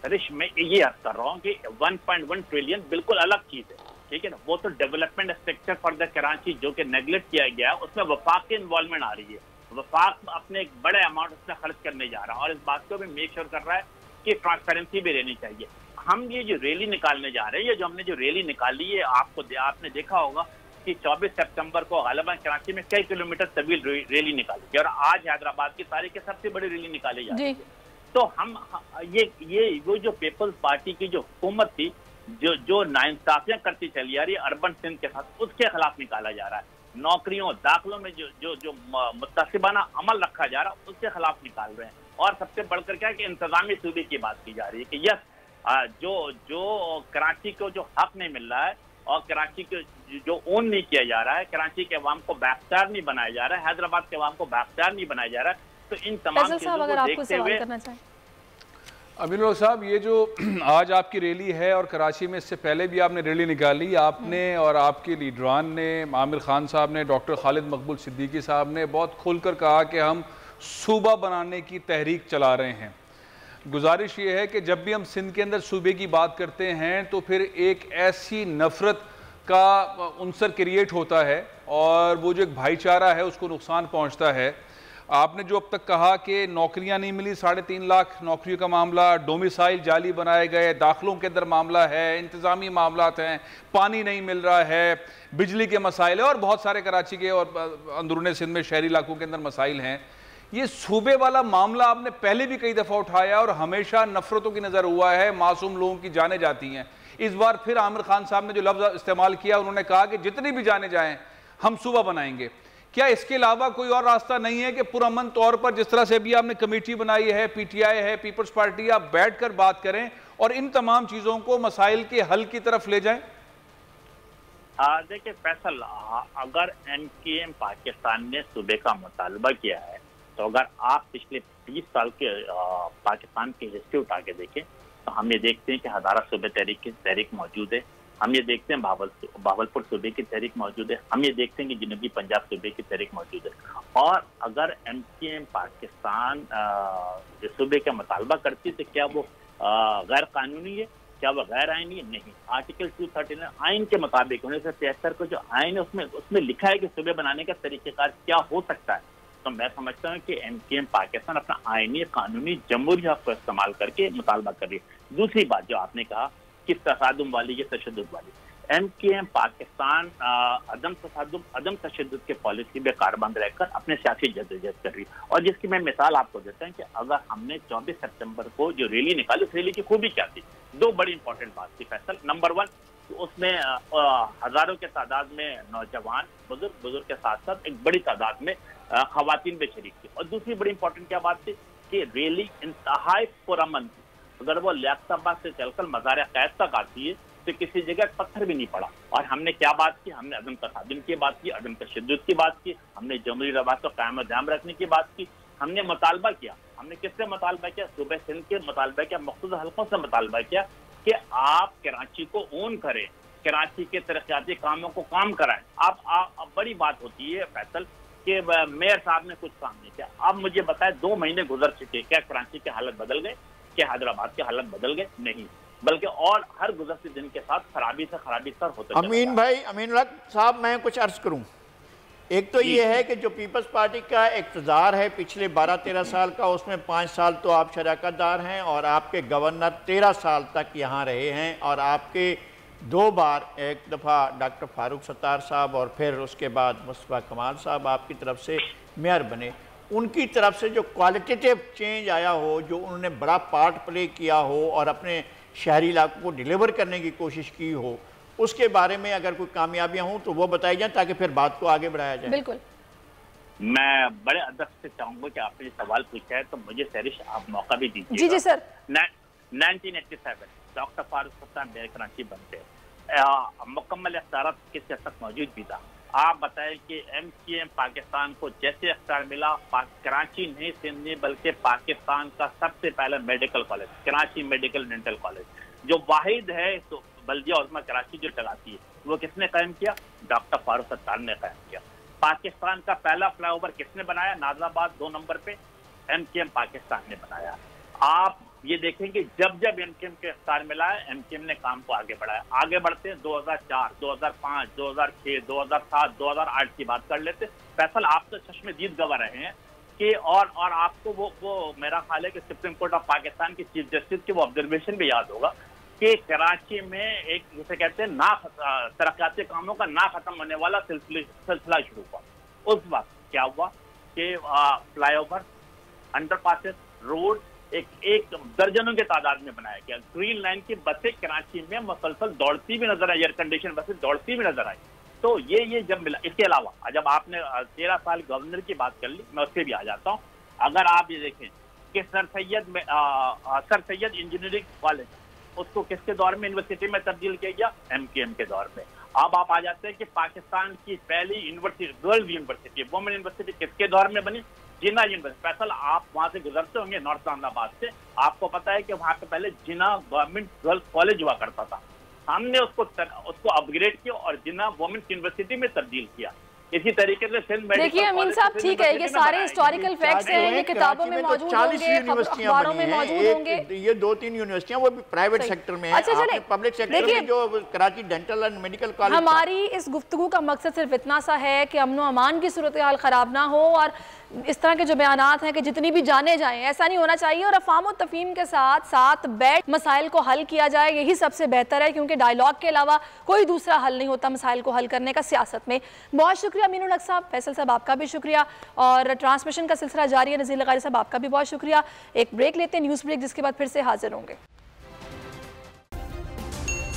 रिश मैं ये अर्ज कर रहा हूँ कि 1.1 ट्रिलियन बिल्कुल अलग चीज है, ठीक है ना। वो तो development structure for the Karachi जो कि नेग्लेक्ट किया गया, उसमें वफाक की इन्वॉल्वमेंट आ रही है। वफाक अपने एक बड़े अमाउंट उसमें खर्च करने जा रहा है और इस बात को भी मेक श्योर कर रहा है कि ट्रांसपेरेंसी भी रहनी चाहिए। हम ये जो रैली निकालने जा रहे हैं, ये जो हमने जो रैली निकाली है, आपने देखा होगा कि 24 सितंबर को गालिबन कराची में कई किलोमीटर तवील रैली निकाली गई और आज हैदराबाद की तारीख की सबसे बड़ी रैली निकाली जा रही है। तो हम ये वो जो पीपल्स पार्टी की जो हुकूमत थी, जो नाइंसाफियां करती चली आ रही है अर्बन सिंध के साथ, उसके खिलाफ निकाला जा रहा है। नौकरियों दाखिलों में जो मुत्तसिबाना अमल रखा जा रहा है, उसके खिलाफ निकाल रहे हैं। और सबसे बढ़कर क्या है कि इंतजामी सूबे की बात की जा रही है कि यस जो कराची को जो हक नहीं मिल रहा है और कराची को जो ओन नहीं किया जा रहा है, कराची के अवाम को बाख्तियार नहीं बनाया जा रहा है, हैदराबाद के अवाम को बाख्तियार नहीं बनाया जा रहा है। तो इन तमाम चीजों को देखते हुए अमीनुल साहब, ये जो आज आपकी रैली है और कराची में इससे पहले भी आपने रैली निकाली, आपने और आपके लीडरान ने, आमिर खान साहब ने, डॉक्टर खालिद मकबूल सिद्दीकी साहब ने बहुत खुलकर कहा कि हम सूबा बनाने की तहरीक चला रहे हैं। गुजारिश ये है कि जब भी हम सिंध के अंदर सूबे की बात करते हैं तो फिर एक ऐसी नफरत का उनसर क्रिएट होता है और वो जो एक भाईचारा है उसको नुकसान पहुंचता है। आपने जो अब तक कहा कि नौकरियां नहीं मिली, 3.5 लाख नौकरियों का मामला, डोमिसाइल जाली बनाए गए, दाखिलों के अंदर मामला है, इंतज़ामी मामलात हैं, पानी नहीं मिल रहा है, बिजली के मसाइल है और बहुत सारे कराची के और अंदरूनी सिंध में शहरी इलाकों के अंदर मसाइल हैं। ये सूबे वाला मामला आपने पहले भी कई दफ़ा उठाया और हमेशा नफरतों की नज़र हुआ है, मासूम लोगों की जाने जाती हैं। इस बार फिर आमिर खान साहब ने जो लफ्ज़ इस्तेमाल किया, उन्होंने कहा कि जितनी भी जाने जाएँ हम सूबा बनाएंगे। क्या इसके अलावा कोई और रास्ता नहीं है कि पुरअमन तौर पर, जिस तरह से अभी आपने कमेटी बनाई है, PTI है, पीपल्स पार्टी, आप बैठकर बात करें और इन तमाम चीज़ों को मसाइल के हल की तरफ ले जाएं? देखिए फैसल, अगर MKM पाकिस्तान ने सूबे का मुतालबा किया है तो अगर आप पिछले 20 साल के पाकिस्तान की हिस्ट्री उठा के देखें तो हम ये देखते हैं कि हज़ारा सूबे तहरीक मौजूद है, हम ये देखते हैं बावलपुर सूबे की तहरीक मौजूद है, हम ये देखते हैं कि जनूबी पंजाब सूबे की तहरीक मौजूद है। और अगर MKM पाकिस्तान सूबे का मुतालबा करती तो क्या वो गैर कानूनी है, क्या वो गैर आइनी है? नहीं। आर्टिकल 239 आइन के मुताबिक 1973 को जो आइन है उसमें लिखा है कि सूबे बनाने का तरीक़ेकार क्या हो सकता है। तो मैं समझता हूँ कि MKM पाकिस्तान अपना आइनी कानूनी जमहूरी हक को इस्तेमाल करके मुतालबा कर रही है। दूसरी बात जो आपने कहा कि तसादुम वाली या तशद्दुद वाली, MKM पाकिस्तान अदम तशद्दुद के पॉलिसी में कारबंद रहकर अपने सियासी जद्दोजहद कर रही है। और जिसकी मैं मिसाल आपको देता हूँ कि अगर हमने 24 सितंबर को जो रैली निकाली, उस रैली की खूबी क्या थी? दो बड़ी इंपॉर्टेंट बात थी फैसल। नंबर 1, उसमें हजारों के तादाद में नौजवान बुजुर्ग के साथ साथ एक बड़ी तादाद में खवातीन भी शरीक थी। और दूसरी बड़ी इंपॉर्टेंट क्या बात थी कि रैली इंतहाई पुरअमन थी। अगर वो लियाकताबाद से चलकर मज़ार क़ैद तक आती है तो किसी जगह पत्थर भी नहीं पड़ा। और हमने क्या बात की? हमने अदम तसादुम की बात की, अदम तशद्दुद की बात की, हमने जमहूरी रवायत को कायम दायम रखने की बात की, हमने मुतालबा किया। हमने किससे मुतालबा किया? सूबे सिंध के मुतालबा किया, मखसूस हल्कों से मुतालबा किया कि आप कराची को ओन करें, कराची के तरक्याती कामों को काम कराएं। अब बड़ी बात होती है फैसल कि मेयर साहब ने कुछ काम नहीं किया। अब मुझे बताएं, 2 महीने गुजर चुके, क्या कराची के हालत बदल गए? क्या हैदराबाद के हालत बदल गए? नहीं, बल्कि और हर गुजरते दिन के साथ खराबी से खराबी सर होते। अमीन साहब, मैं कुछ अर्ज करूं। एक तो ये है कि जो पीपल्स पार्टी का इक़्तिदार है पिछले 12-13 साल का, उसमें 5 साल तो आप शराकतदार हैं और आपके गवर्नर 13 साल तक यहाँ रहे हैं और आपके 2 बार, एक दफ़ा डॉक्टर फारूक सत्तार साहब और फिर उसके बाद मुस्तफ़ा कमाल साहब आपकी तरफ से मेयर बने। उनकी तरफ से जो क्वालिटेटिव चेंज आया हो, जो उन्होंने बड़ा पार्ट प्ले किया हो और अपने शहरी इलाकों को डिलीवर करने की कोशिश की हो, उसके बारे में अगर कोई कामयाबियां हों तो वो बताई जाए ताकि फिर बात को आगे बढ़ाया जाए। बिल्कुल, मैं बड़े अदब से चाहूंगा कि आपने ये सवाल पूछा है तो मुझे सरिश आप मौका भी दीजिए। जी जी sir. 1987 doctor Farooq Sattar mayor Karachi बनते, मुकम्मल इख्तियारात किसके तक मौजूद भी था। आप बताएं कि MKM पाकिस्तान को जैसे इख्तियार मिला, कराची नहीं सिंध नहीं बल्कि पाकिस्तान का सबसे पहला medical college, Karachi medical dental college, जो वाहिद है तो बल्दिया उस्मा कराची जो चलाती है, वो किसने कायम किया? डॉक्टर फारूक सत्तार ने कायम किया। पाकिस्तान का पहला फ्लाईओवर किसने बनाया? नाजराबाद 2 नंबर पे MKM पाकिस्तान ने बनाया। आप ये देखें कि जब जब एमकेएम के इख्तियार मिला है, एमकेएम ने काम को आगे बढ़ाया। आगे बढ़ते हैं 2004, 2005, 2006, 2007, 2008 की बात कर लेते। फैसल, आप तो चश्मदीद गवाह रहे हैं कि और आपको वो मेरा ख्याल है कि सुप्रीम कोर्ट ऑफ पाकिस्तान की चीफ जस्टिस के वो ऑब्जर्वेशन भी याद होगा कि कराची में एक जिसे कहते हैं तरक्याती कामों का ना खत्म होने वाला सिलसिला शुरू हुआ। उस वक्त क्या हुआ कि फ्लाईओवर, अंडरपासेस, रोड एक दर्जनों के तादाद में बनाया गया। ग्रीन लाइन की बसें कराची में मुसलसल दौड़ती भी नजर आई, एयर कंडीशन बसें दौड़ती भी नजर आई। तो ये जब मिला, इसके अलावा जब आपने 13 साल गवर्नर की बात कर ली, मैं उससे भी आ जाता हूँ। अगर आप ये देखें कि सर सैयद इंजीनियरिंग कॉलेज, उसको किसके दौर में यूनिवर्सिटी में तब्दील किया गया? एमकेएम के दौर में। अब आप आ जाते हैं कि पाकिस्तान की पहली university, girls university, women university किसके दौर में बनी? जिन्ना यूनिवर्सिटी। फैसल, आप वहां से गुजरते होंगे नॉर्थ अहमदाबाद से, आपको पता है कि वहां पे पहले जिन्ना गवर्नमेंट गर्ल्स कॉलेज हुआ करता था। हमने उसको अपग्रेड किया और जिन्ना वुमेन्स यूनिवर्सिटी में तब्दील किया। इसी तरीके से सिंध मेडिकल। देखिए अमीन साहब, ठीक है, ये सारे हिस्टोरिकल फैक्ट्स हैं, ये किताबों में मौजूद होंगे, अखबारों में मौजूद होंगे। ये 2-3 यूनिवर्सिटियां वो भी प्राइवेट सेक्टर में हैं। अच्छा चले, पब्लिक सेक्टर में जो Karachi dental and medical college. हमारी इस गुफ्तगू का मकसद सिर्फ इतना सा है कि अमन अमान की सूरत हाल खराब ना हो और इस तरह के जो बयानात हैं कि जितनी भी जाने जाएं, ऐसा नहीं होना चाहिए और अफ़ाम और तफ़हीम के साथ बैठ मसाइल को हल किया जाए, यही सबसे बेहतर है, क्योंकि डायलॉग के अलावा कोई दूसरा हल नहीं होता मसाइल को हल करने का सियासत में। बहुत शुक्रिया अमीनुल हक साहब, फैसल साहब आपका भी शुक्रिया, और ट्रांसमिशन का सिलसिला जारी है। नज़ीर लगारी साहब आपका भी बहुत शुक्रिया। एक ब्रेक लेते हैं, न्यूज़ ब्रेक, जिसके बाद फिर से हाजिर होंगे।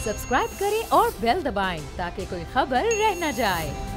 सब्सक्राइब करें और बेल दबाएं ताकि कोई खबर रह न जाए।